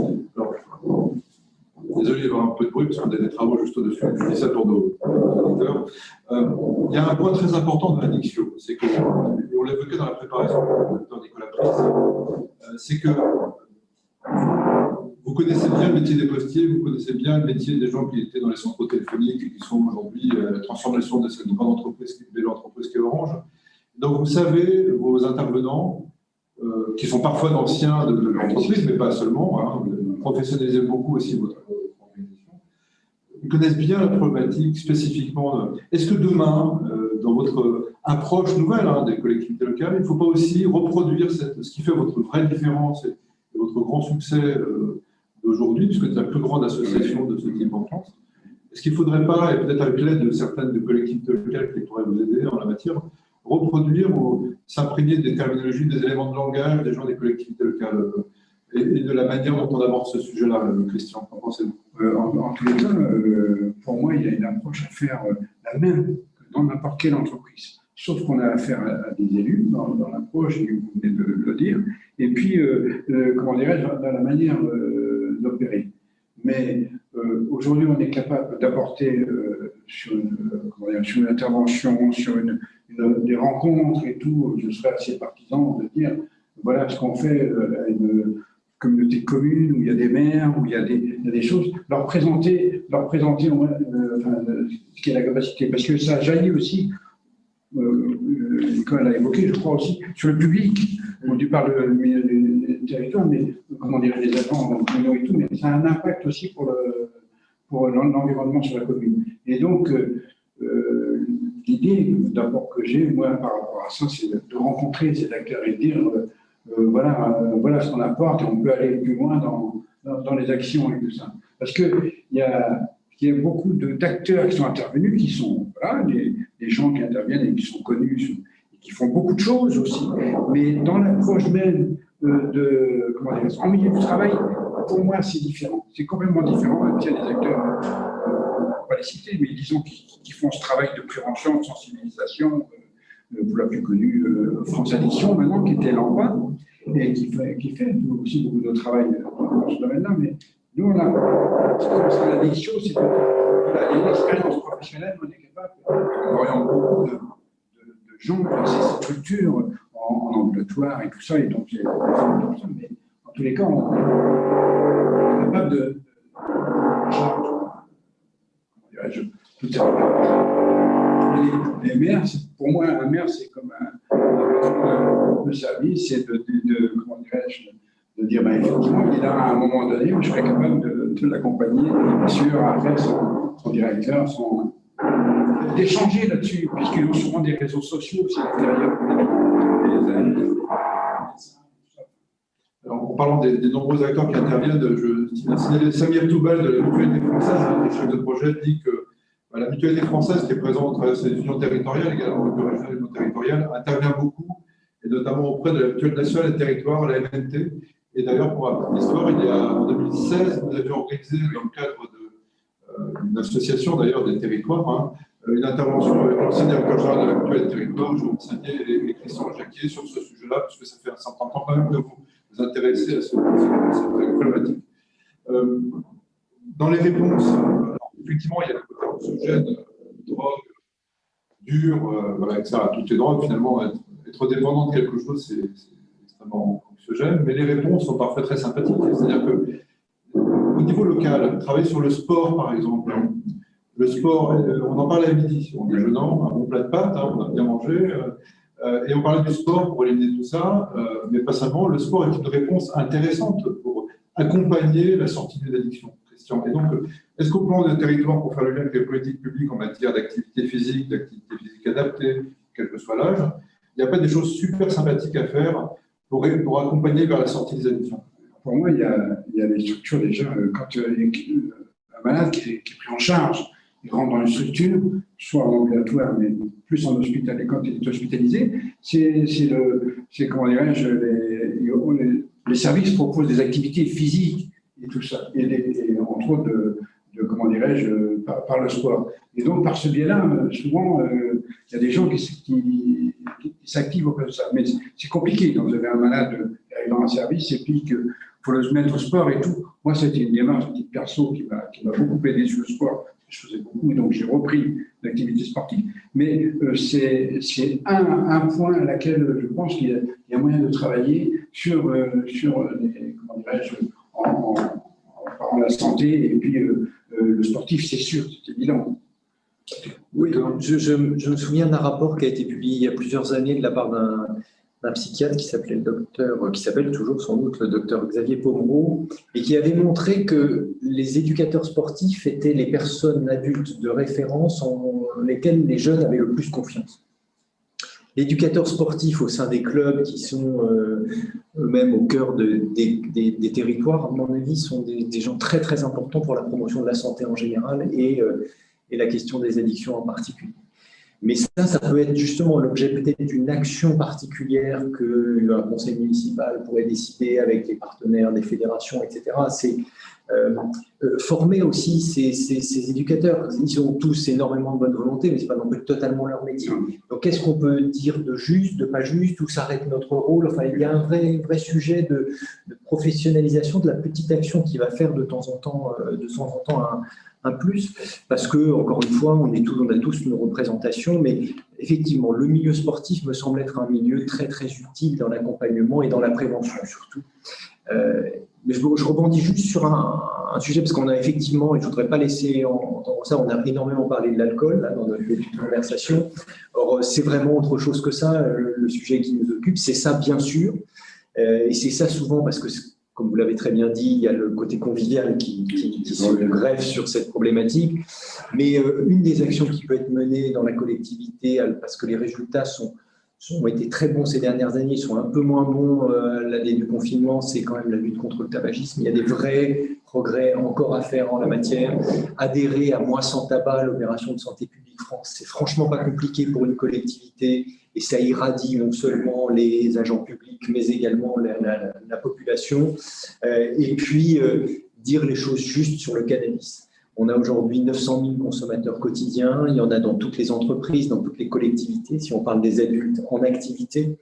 Désolé d'avoir un peu de bruit parce qu'on a des travaux juste au-dessus. Je dis ça pour nos auditeurs. Il y a un point très important de l'addiction, c'est que, on l'évoquait dans la préparation du docteur Nicolas Pris, c'est que vous connaissez bien le métier des postiers, vous connaissez bien le métier des gens qui étaient dans les centraux téléphoniques et qui sont aujourd'hui la transformation de cette grande entreprise qui est l'entreprise qui est Orange. Donc, vous savez, vos intervenants, qui sont parfois d'anciens de l'entreprise, mais pas seulement, hein, vous professionnalisez beaucoup aussi votre organisation, ils connaissent bien la problématique spécifiquement. Est-ce que demain, dans votre approche nouvelle hein, des collectivités locales, il ne faut pas aussi reproduire ce qui fait votre vraie différence et votre grand succès d'aujourd'hui, puisque c'est la plus grande association de ce type en France? Est-ce qu'il ne faudrait pas, et peut-être avec l'aide de certaines collectivités locales qui pourraient vous aider en la matière, reproduire ou s'imprégner des terminologies, des éléments de langage des gens des collectivités locales et de la manière dont on aborde ce sujet-là, Christian, qu'en pensez-vous? En tous les cas, pour moi, il y a une approche à faire la même que dans n'importe quelle entreprise. Sauf qu'on a affaire à des élus dans l'approche, vous venez de le dire, et puis, comment dirais-je, dans la manière d'opérer. Mais aujourd'hui, on est capable d'apporter sur une intervention, sur des rencontres et tout, je serais assez partisan de dire, voilà ce qu'on fait à une communauté commune, où il y a des maires, où il y a des choses, leur présenter ce qui est la capacité, parce que ça jaillit aussi, comme elle a évoqué, je crois aussi, sur le public. On parle du territoire, mais comment dire, les agents communaux et tout, mais ça a un impact aussi pour l'environnement sur la commune. Et donc, l'idée d'abord que j'ai, moi, par rapport à ça, c'est de rencontrer ces acteurs et de dire, voilà ce qu'on apporte et on peut aller plus loin dans les actions et tout ça. Parce qu'il y a beaucoup d'acteurs qui sont intervenus, qui sont des gens qui interviennent et qui sont connus, et qui font beaucoup de choses aussi. Mais dans l'approche même en milieu du travail, pour moi, c'est différent. C'est complètement différent. Même s'il y a des acteurs, on ne va pas les citer, mais disons qui font ce travail de prévention, de sensibilisation. Vous l'avez connu, France Addiction, maintenant, qui était l'emploi, et qui fait aussi beaucoup de travail dans ce domaine-là. Mais nous, on a l'addiction, c'est que une expérience professionnelle, on est capable, on oriente beaucoup de gens dans ces structures en ambulatoire et tout ça, et donc, mais en tous les cas, on est capable de comment dirais-je, tout ça. Les maires, pour moi, un maire, c'est comme un service, c'est comment dirais-je, de dire, effectivement, il est là à un moment donné, je serais capable de l'accompagner sur, après, son directeur, d'échanger là-dessus, puisqu'ils ont souvent des réseaux sociaux aussi à l'intérieur. Alors, en parlant des nombreux acteurs qui interviennent, je signalais Samir Toubal de la Mutualité française, le chef de projet, dit que la Mutualité française, qui est présente à travers ses unions territoriales, également le régional et l'union territoriale, intervient beaucoup, et notamment auprès de la Mutualité nationale des territoires, la MNT. Et d'ailleurs, pour la petite histoire, en 2016, nous avions organisé, dans le cadre d'une association d'ailleurs des territoires, une intervention avec l'ancien directeur général de la Mutualité des territoires, Jean Sagnier et Christian Jacquier, sur ce sujet-là, puisque ça fait un certain temps quand même que vous vous intéressez à cette problématique. Dans les réponses, effectivement, il y a le côté anxiogène, drogue, dur, etc. Toutes les drogues, finalement, être dépendant de quelque chose, c'est extrêmement anxiogène, mais les réponses sont parfois très sympathiques. C'est-à-dire qu'au niveau local, travailler sur le sport, par exemple, le sport, on en parle à midi, en déjeunant, un bon plat de pâtes, on a bien mangé, et on parlait du sport pour éliminer tout ça, mais pas seulement, le sport est une réponse intéressante pour accompagner la sortie d'une addiction. Et donc, est-ce qu'au plan des territoires, pour faire le lien avec les politiques publiques en matière d'activité physique adaptée, quel que soit l'âge, il n'y a pas des choses super sympathiques à faire pour accompagner vers la sortie des addictions? Pour moi, il y a des structures déjà. Quand un malade qui est pris en charge, il rentre dans une structure, soit en ambulatoire, mais plus en hospital, et quand il est hospitalisé, c'est comment dirais-je, les services proposent des activités physiques et tout ça, et entre autres comment dirais-je, par le sport. Et donc, par ce biais-là, souvent, il y a des gens qui s'activent auprès de ça. Mais c'est compliqué quand vous avez un malade qui arrive dans un service et puis qu'il faut le mettre au sport et tout. Moi, c'était une démarche petite perso qui m'a beaucoup aidé sur le sport. Je faisais beaucoup, et donc j'ai repris l'activité sportive. Mais c'est un point à laquelle je pense qu'il y a moyen de travailler sur comment dirais-je, en la santé, et puis le sportif, c'est sûr, c'est évident. Oui, je me souviens d'un rapport qui a été publié il y a plusieurs années de la part d'un psychiatre qui s'appelle toujours sans doute le docteur Xavier Pomereau, et qui avait montré que les éducateurs sportifs étaient les personnes adultes de référence en lesquelles les jeunes avaient le plus confiance. L'éducateur sportif au sein des clubs qui sont eux-mêmes au cœur des territoires, à mon avis, sont des gens très très importants pour la promotion de la santé en général et la question des addictions en particulier. Mais ça peut être justement l'objet peut-être d'une action particulière qu'un conseil municipal pourrait décider avec les partenaires des fédérations, etc. C'est former aussi ces éducateurs. Ils ont tous énormément de bonne volonté, mais ce n'est pas non plus totalement leur métier. Donc, qu'est-ce qu'on peut dire de juste, de pas juste, où s'arrête notre rôle? Enfin, il y a un vrai sujet de professionnalisation de la petite action qui va faire de temps en temps un plus, parce que, encore une fois, on a tous nos représentations, mais effectivement, le milieu sportif me semble être un milieu très, très utile dans l'accompagnement et dans la prévention, surtout. Mais je rebondis juste sur un sujet, parce qu'on a effectivement, et je ne voudrais pas laisser entendre ça, on a énormément parlé de l'alcool là, dans notre petite conversation. Or, c'est vraiment autre chose que ça, le sujet qui nous occupe, c'est ça, bien sûr, et c'est ça souvent, parce que comme vous l'avez très bien dit, il y a le côté convivial qui se greffe sur cette problématique. Mais une des actions qui peut être menée dans la collectivité, parce que les résultats ont été très bons ces dernières années, ils sont un peu moins bons l'année du confinement, c'est quand même la lutte contre le tabagisme. Il y a des vrais progrès encore à faire en la matière. Adhérer à Moi sans tabac, l'opération de Santé publique France, c'est franchement pas compliqué pour une collectivité. Et ça irradie non seulement les agents publics, mais également la population. Et puis, dire les choses justes sur le cannabis. On a aujourd'hui 900 000 consommateurs quotidiens. Il y en a dans toutes les entreprises, dans toutes les collectivités, si on parle des adultes en activité.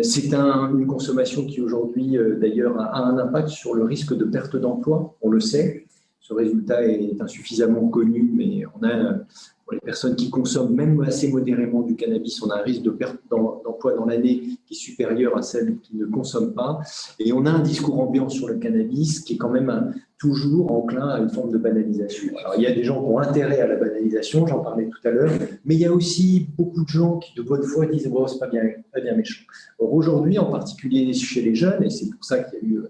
C'est une consommation qui aujourd'hui, d'ailleurs, a un impact sur le risque de perte d'emploi. On le sait. Ce résultat est insuffisamment connu, mais on a... Pour les personnes qui consomment même assez modérément du cannabis, on a un risque de perte d'emploi dans l'année qui est supérieur à celle qui ne consomment pas. Et on a un discours ambiant sur le cannabis qui est quand même toujours enclin à une forme de banalisation. Alors, il y a des gens qui ont intérêt à la banalisation, j'en parlais tout à l'heure, mais il y a aussi beaucoup de gens qui, de bonne foi, disent bon, c'est pas bien méchant. Or, aujourd'hui, en particulier chez les jeunes, et c'est pour ça qu'il y a eu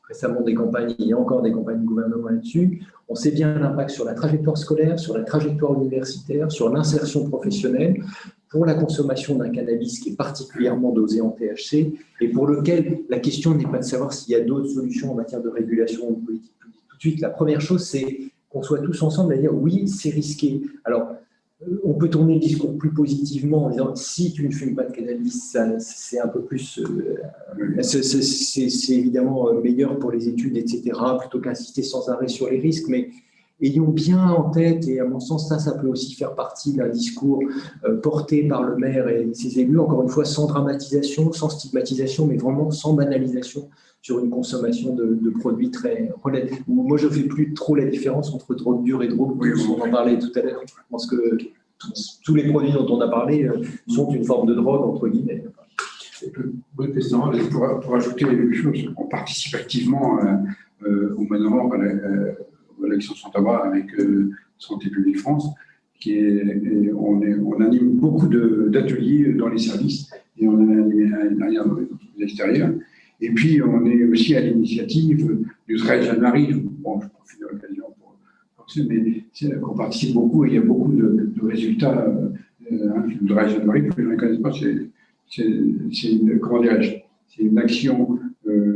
récemment des campagnes, il y a encore des campagnes gouvernementales là-dessus, on sait bien l'impact sur la trajectoire scolaire, sur la trajectoire universitaire, sur l'insertion professionnelle, pour la consommation d'un cannabis qui est particulièrement dosé en THC et pour lequel la question n'est pas de savoir s'il y a d'autres solutions en matière de régulation ou de politique publique. Tout de suite, la première chose, c'est qu'on soit tous ensemble à dire oui, c'est risqué. Alors, on peut tourner le discours plus positivement en disant si tu ne fumes pas de cannabis, c'est un peu plus, c'est évidemment meilleur pour les études, etc., plutôt qu'insister sans arrêt sur les risques. Mais ayons bien en tête, et à mon sens, ça peut aussi faire partie d'un discours porté par le maire et ses élus, encore une fois, sans dramatisation, sans stigmatisation, mais vraiment sans banalisation sur une consommation de produits très relatifs. Moi, je ne fais plus trop la différence entre drogue dure et drogue douce. On en parlait tout à l'heure. Je pense que tous les produits dont on a parlé sont une forme de drogue, entre guillemets. Bonne question. Pour ajouter quelque chose, on participe activement au maintenant à l'élection sans tabac avec Santé publique France. On anime beaucoup d'ateliers dans les services et on en a animé un dernière dans les extérieurs. Et puis, on est aussi à l'initiative du 13 janvier. Bon, je profite de l'occasion pour ça, mais on participe beaucoup et il y a beaucoup de résultats. Le 13 janvier, pour les gens ne connaissent pas, c'est une action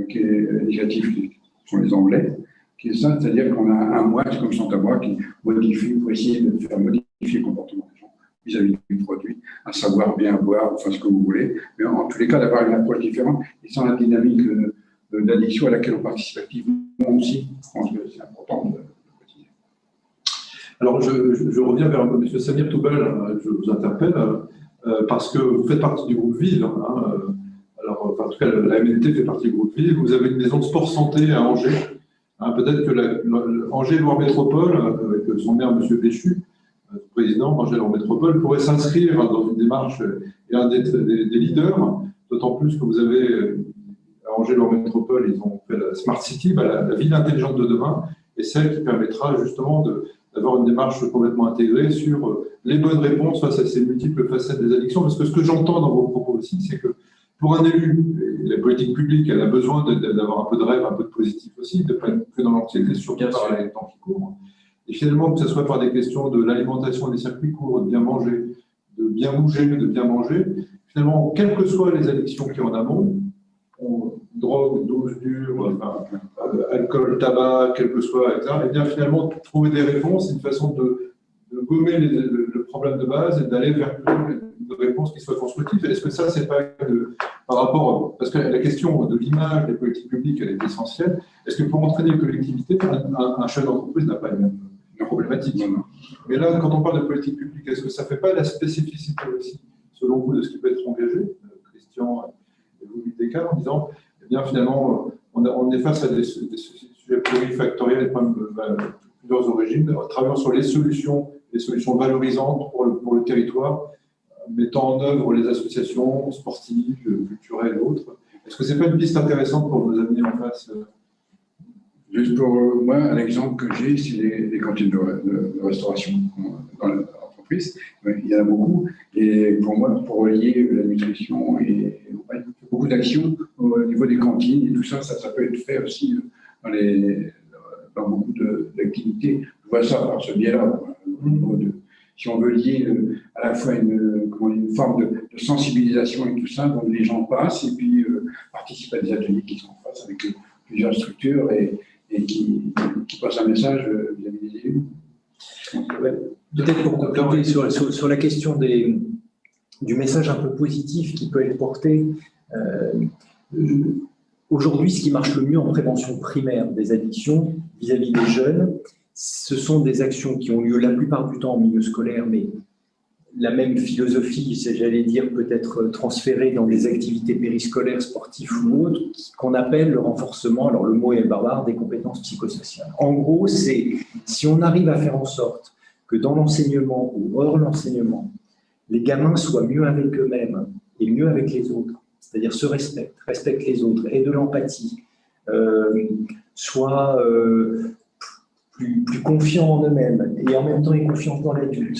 qui est initiative, qui sont les Anglais, qui est ça, c'est-à-dire qu'on a un mois, c'est comme sans tabac, qui modifie, pour essayer de faire modifier le comportement des gens vis-à-vis du produit, à savoir bien boire, enfin ce que vous voulez, mais en tous les cas d'avoir une approche différente et sans la dynamique d'addiction à laquelle on participe activement aussi. Je pense que c'est important de préciser. Alors je reviens vers M. Samir Toubal, je vous interpelle, parce que vous faites partie du groupe VIVE. Alors, en tout cas, la MNT fait partie du groupe VIVE. Vous avez une maison de sport santé à Angers. Peut-être que Angers-Loire Métropole, avec son maire, M. Péchu, président Angers-Loire Métropole, pourrait s'inscrire dans une démarche et un des leaders, d'autant plus que vous avez, à Angers-Loire Métropole, ils ont fait la Smart City, la ville intelligente de demain, et celle qui permettra justement d'avoir une démarche complètement intégrée sur les bonnes réponses face à ces multiples facettes des addictions. Parce que ce que j'entends dans vos propos aussi, c'est que pour un élu, la politique publique, elle a besoin d'avoir un peu de rêve, un peu de positif aussi, de ne pas être que dans l'anxiété, surtout par les temps qui courent. Et finalement, que ce soit par des questions de l'alimentation des circuits courts, de bien manger, de bien bouger, de bien manger, finalement, quelles que soient les addictions qui en amont, drogue, dose dure, enfin, alcool, tabac, quel que soit, etc., et bien finalement, trouver des réponses, une façon de gommer le problème de base et d'aller vers une réponse qui soit constructive. Est-ce que ça, c'est pas par rapport, parce que la question de l'image des politiques publiques, elle est essentielle. Est-ce que pour entraîner une collectivité, un chef d'entreprise n'a pas les mêmes problématiques? Mais là, quand on parle de politique publique, est-ce que ça ne fait pas la spécificité aussi, selon vous, de ce qui peut être engagé, Christian et vous, Descartes, en disant, eh bien, finalement, on est face à des sujets plurifactoriels, des problèmes de plusieurs origines, en travaillant sur les solutions valorisantes pour le territoire, mettant en œuvre les associations sportives, culturelles et autres. Est-ce que ce n'est pas une piste intéressante pour nos amis en face? Juste pour moi, un exemple que j'ai, c'est les cantines de restauration dans l'entreprise. Il y en a beaucoup. Et pour moi, pour relier la nutrition et beaucoup d'actions au niveau des cantines et tout ça, ça peut être fait aussi dans beaucoup d'activités. Je vois ça par ce biais-là. Si on veut lier à la fois une forme de sensibilisation et tout ça, donc les gens passent et puis participent à des ateliers qui sont en face avec plusieurs structures et qui passent un message vis-à-vis des élus. Peut-être pour compléter sur la question du message un peu positif qui peut être porté, aujourd'hui, ce qui marche le mieux en prévention primaire des addictions vis-à-vis des jeunes, ce sont des actions qui ont lieu la plupart du temps en milieu scolaire, mais la même philosophie, j'allais dire, peut être transférée dans des activités périscolaires, sportives ou autres, qu'on appelle le renforcement, alors le mot est barbare, des compétences psychosociales. En gros, c'est si on arrive à faire en sorte que dans l'enseignement ou hors l'enseignement, les gamins soient mieux avec eux-mêmes et mieux avec les autres, c'est-à-dire se respectent les autres, aient de l'empathie, soient plus confiants en eux-mêmes et en même temps aient confiance dans l'adulte.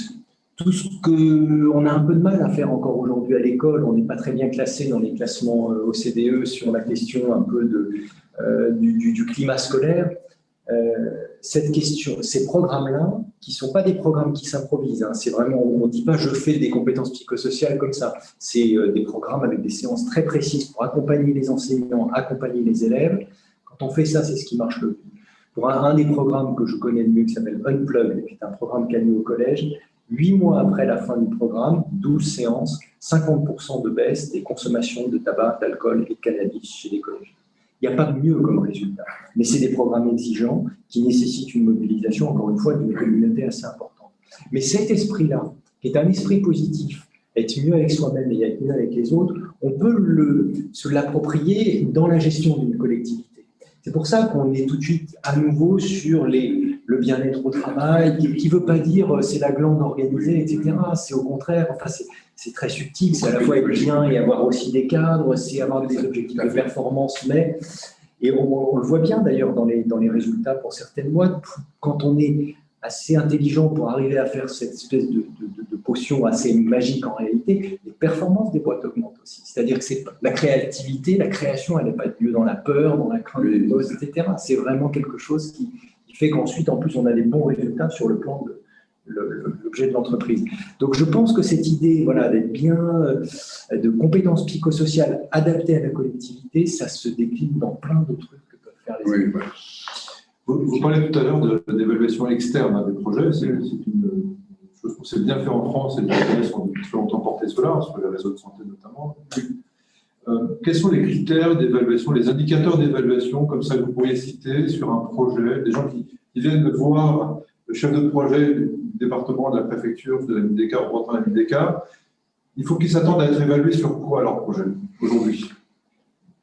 Tout ce qu'on a un peu de mal à faire encore aujourd'hui à l'école, on n'est pas très bien classé dans les classements OCDE sur la question un peu du climat scolaire. Cette question, ces programmes-là, qui ne sont pas des programmes qui s'improvisent, hein, c'est vraiment, on ne dit pas je fais des compétences psychosociales comme ça, c'est des programmes avec des séances très précises pour accompagner les enseignants, accompagner les élèves. Quand on fait ça, c'est ce qui marche le mieux. Pour un des programmes que je connais le mieux, qui s'appelle Unplug, qui est un programme qu'a mis au collège, 8 mois après la fin du programme, 12 séances, 50% de baisse des consommations de tabac, d'alcool et de cannabis chez les collégiens. Il n'y a pas de mieux comme résultat, mais c'est des programmes exigeants qui nécessitent une mobilisation, encore une fois, d'une communauté assez importante. Mais cet esprit-là, qui est un esprit positif, être mieux avec soi-même et être mieux avec les autres, on peut se l'approprier dans la gestion d'une collectivité. C'est pour ça qu'on est tout de suite à nouveau sur le bien-être au travail, qui ne veut pas dire c'est la glande organisée, etc. C'est au contraire, enfin c'est très subtil, c'est à la fois être bien et avoir aussi des cadres, c'est avoir des objectifs de performance, et on le voit bien d'ailleurs dans les résultats pour certaines boîtes, quand on est assez intelligent pour arriver à faire cette espèce de potion assez magique en réalité, les performances des boîtes augmentent aussi. C'est-à-dire que c'est la créativité, la création, elle n'est pas lieu dans la peur, dans la crainte, etc. C'est vraiment quelque chose qui fait qu'ensuite, en plus, on a des bons résultats sur le plan de l'objet de l'entreprise. Donc, je pense que cette idée, voilà, d'être bien, de compétences psychosociales adaptées à la collectivité, ça se décline dans plein de trucs que peuvent faire les écoles. Vous parlez tout à l'heure d'évaluation externe des projets. C'est une chose qu'on sait bien faire en France et les projets sont depuis très longtemps portés cela, sur les réseaux de santé notamment. Quels sont les critères d'évaluation, les indicateurs d'évaluation comme ça que vous pourriez citer sur un projet, des gens qui viennent voir le chef de projet du département, de la préfecture, de la MIDK, représentant la MIDK, il faut qu'ils s'attendent à être évalués sur quoi leur projet aujourd'hui?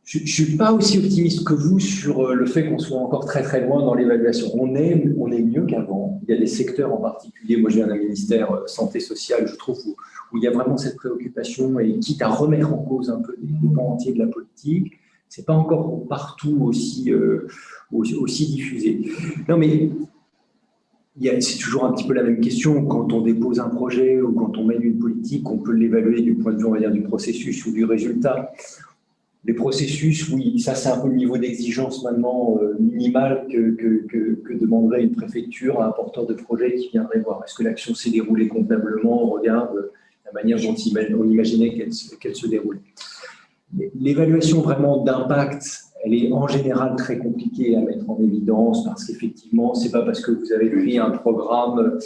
Je ne suis pas aussi optimiste que vous sur le fait qu'on soit encore très très loin dans l'évaluation. On est mieux qu'avant. Il y a des secteurs en particulier, moi je viens d'un ministère santé sociale, je trouve, où il y a vraiment cette préoccupation et quitte à remettre en cause un peu des pans entiers de la politique, ce n'est pas encore partout aussi diffusé. Non mais C'est toujours un petit peu la même question. Quand on dépose un projet ou quand on mène une politique, on peut l'évaluer du point de vue, on va dire, du processus ou du résultat. Les processus, oui, ça c'est un peu le niveau d'exigence maintenant minimal que demanderait une préfecture à un porteur de projet qui viendrait voir. Est-ce que l'action s'est déroulée convenablement? On regarde la manière dont on imaginait qu'elle se déroule. L'évaluation vraiment d'impact, elle est en général très compliquée à mettre en évidence parce qu'effectivement, ce n'est pas parce que vous avez pris un programme,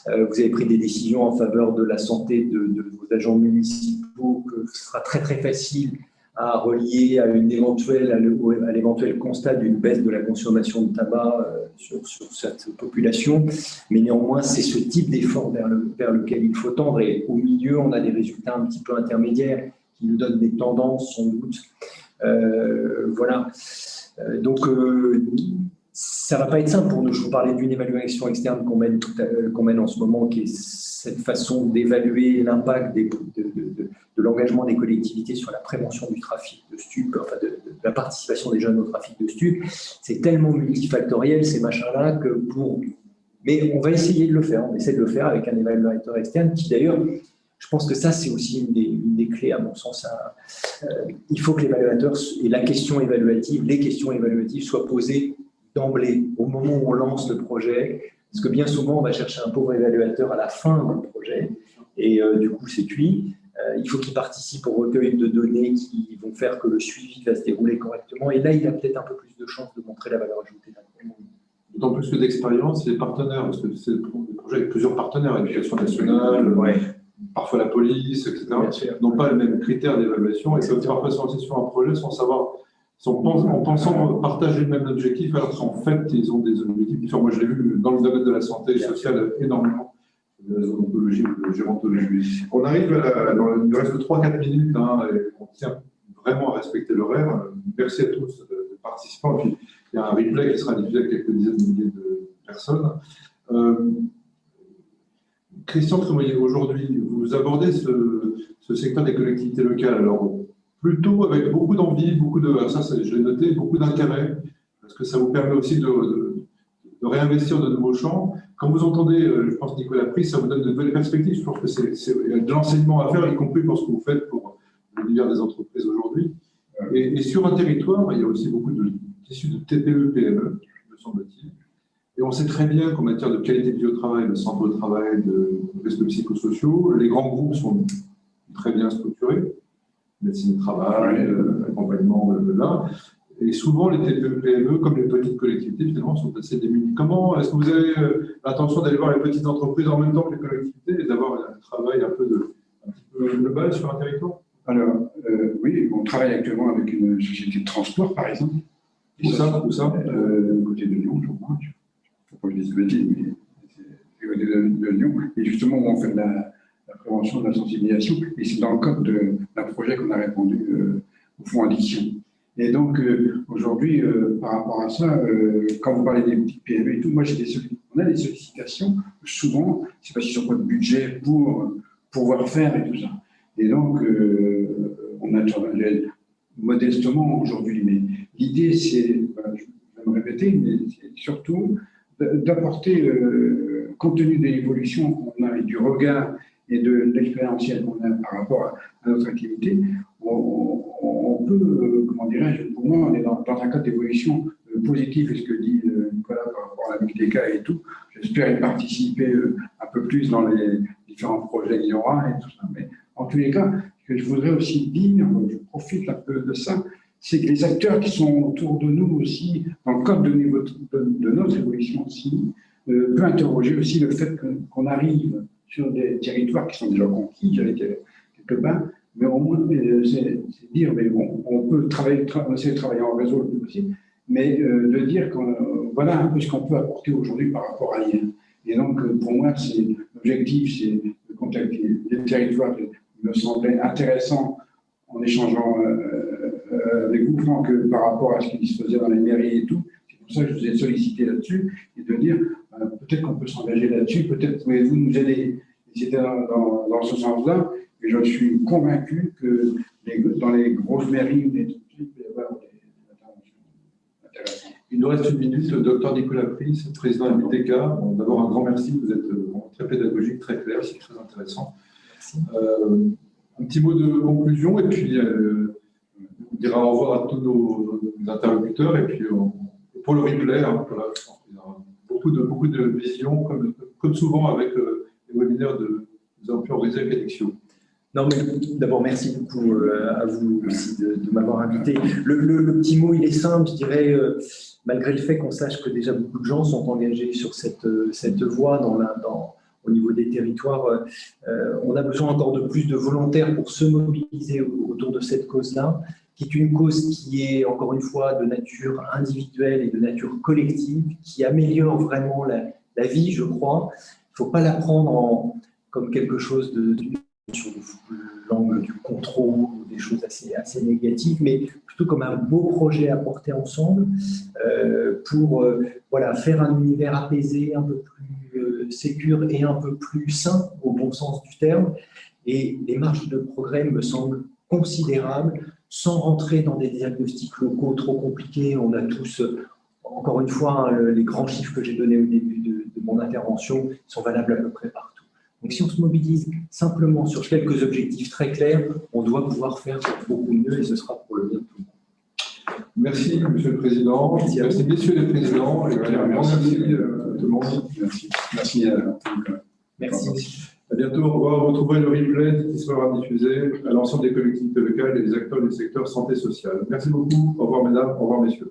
vous avez pris des décisions en faveur de la santé de vos agents municipaux que ce sera très très facile à relier à l'éventuel constat d'une baisse de la consommation de tabac sur cette population. Mais néanmoins, c'est ce type d'effort vers lequel il faut tendre. Et au milieu, on a des résultats un petit peu intermédiaires qui nous donnent des tendances, sans doute. Voilà. Donc, ça ne va pas être simple pour nous. Je vous parlais d'une évaluation externe qu'on mène en ce moment, qui est cette façon d'évaluer l'impact de l'engagement des collectivités sur la prévention du trafic de stupes, enfin de la participation des jeunes au trafic de stupes. C'est tellement multifactoriel, ces machins-là, mais on va essayer de le faire. On essaie de le faire avec un évaluateur externe qui, d'ailleurs, je pense que ça, c'est aussi une des clés, à mon sens. Il faut que l'évaluateur et les questions évaluatives soient posées d'emblée, au moment où on lance le projet, parce que bien souvent, on va chercher un pauvre évaluateur à la fin du projet, et du coup, c'est cuit. Il faut qu'il participe au recueil de données qui vont faire que le suivi va se dérouler correctement, et là, il a peut-être un peu plus de chances de montrer la valeur ajoutée d'un projet. D'autant plus que d'expérience, les partenaires, parce que c'est des projets avec plusieurs partenaires, l'éducation nationale, parfois la police, etc., n'ont pas le même critère d'évaluation, et ça veut parfois se lancer sur un projet sans savoir, en pensant partager le même objectif, alors qu'en fait, ils ont des objectifs différents. Moi, je l'ai vu dans le domaine de la santé sociale énormément, de la zoonotologie ou de la gérontologie. On arrive il nous reste 3-4 minutes, et on tient vraiment à respecter l'horaire. Merci à tous de participants. Puis, il y a un replay qui sera diffusé à quelques dizaines de milliers de personnes. Christian Crémoyer, aujourd'hui, vous abordez ce secteur des collectivités locales. Alors, plutôt avec beaucoup d'envie, je l'ai noté, beaucoup d'intérêt, parce que ça vous permet aussi de réinvestir de nouveaux champs. Quand vous entendez, je pense, Nicolas Pris, ça vous donne de nouvelles perspectives. Je pense qu'il y a de l'enseignement à faire, y compris pour ce que vous faites pour l'univers des entreprises aujourd'hui. Et sur un territoire, il y a aussi beaucoup d'issus de TPE, PME, me semble-t-il. Et on sait très bien qu'en matière de qualité de vie au travail, de santé au travail, de risques psychosociaux, les grands groupes sont très bien structurés. Médecine du travail, accompagnement, blablabla. Et souvent, les TPE, PME, comme les petites collectivités, finalement, sont assez démunies. Comment est-ce que vous avez l'intention d'aller voir les petites entreprises en même temps que les collectivités et d'avoir un travail un petit peu global sur un territoire? Alors, oui, on travaille actuellement avec une société de transport, par exemple. Où ça Côté de Lyon, je crois. Il ne faut pas que je dise de bêtises, mais c'est côté de Lyon. Et justement, on fait de la prévention, de la sensibilisation. Et c'est dans le cadre d'un projet qu'on a répondu au fonds addiction. Et donc, aujourd'hui, par rapport à ça, quand vous parlez des petites PME et tout, moi, on a des sollicitations. Souvent, c'est parce qu'ils n'ont pas de budget pour pouvoir faire et tout ça. Et donc, on a modestement aujourd'hui, mais l'idée, c'est, je vais me répéter, mais c'est surtout d'apporter, compte tenu de l'évolution qu'on a et du regard et de l'expérientiel qu'on a par rapport à notre activité, on peut, comment dirais-je, pour moi, on est dans un cadre d'évolution positive, et ce que dit Nicolas par rapport à la Big Data et tout. J'espère y participer un peu plus dans les différents projets qu'il y aura et tout ça. Mais en tous les cas, ce que je voudrais aussi dire, je profite un peu de ça, c'est que les acteurs qui sont autour de nous aussi, dans le cadre de notre évolution aussi, peut interroger aussi le fait qu'on arrive sur des territoires qui sont déjà conquis, j'allais dire quelque part, mais au moins, c'est dire, mais bon, on peut essayer de travailler en réseau le plus possible, mais de dire voilà un peu ce qu'on peut apporter aujourd'hui par rapport à hier. Et donc, pour moi, l'objectif, c'est de contacter des territoires qui me semblaient intéressants en échangeant avec vous, Franck, par rapport à ce qui se faisait dans les mairies et tout. C'est pour ça que je vous ai sollicité là-dessus, et de dire, peut-être qu'on peut s'engager là-dessus, peut-être pouvez-vous nous aider. C'était dans ce sens-là, et je suis convaincu que dans les grosses mairies, il peut y avoir des interventions intéressantes. Il nous reste une minute. Le docteur Nicolas Pris, président de l'UTK. Bon, d'abord, un grand merci. Vous êtes très pédagogique, très clair. C'est très intéressant. Un petit mot de conclusion et puis on dira au revoir à tous nos interlocuteurs. Et puis pour le replay, hein, voilà, il y aura beaucoup de visions, comme souvent avec les webinaires de nous avons pu organiser avec Alexio. Non, mais d'abord, merci beaucoup à vous aussi de m'avoir invité. Le petit mot, il est simple, je dirais, malgré le fait qu'on sache que déjà beaucoup de gens sont engagés sur cette voie au niveau des territoires, on a besoin encore de plus de volontaires pour se mobiliser autour de cette cause-là, qui est une cause qui est, encore une fois, de nature individuelle et de nature collective, qui améliore vraiment la vie, je crois. Il ne faut pas la prendre comme quelque chose sur l'angle du contrôle ou des choses assez négatives, mais plutôt comme un beau projet à porter ensemble pour faire un univers apaisé, un peu plus sécure et un peu plus sain au bon sens du terme. Et les marges de progrès me semblent considérables, sans rentrer dans des diagnostics locaux trop compliqués. On a tous, encore une fois, les grands chiffres que j'ai donnés au début de mon intervention sont valables à peu près partout. Donc, si on se mobilise simplement sur quelques objectifs très clairs, on doit pouvoir faire beaucoup mieux et ce sera pour le bien de tout le monde. Merci, Monsieur le Président. Merci messieurs les présidents. Et merci à tout le monde. Merci à Merci. À bientôt. Au revoir. Vous retrouverez le replay qui sera diffusé à l'ensemble des collectivités locales et des acteurs du secteur santé sociale. Merci beaucoup. Au revoir, mesdames. Au revoir, messieurs.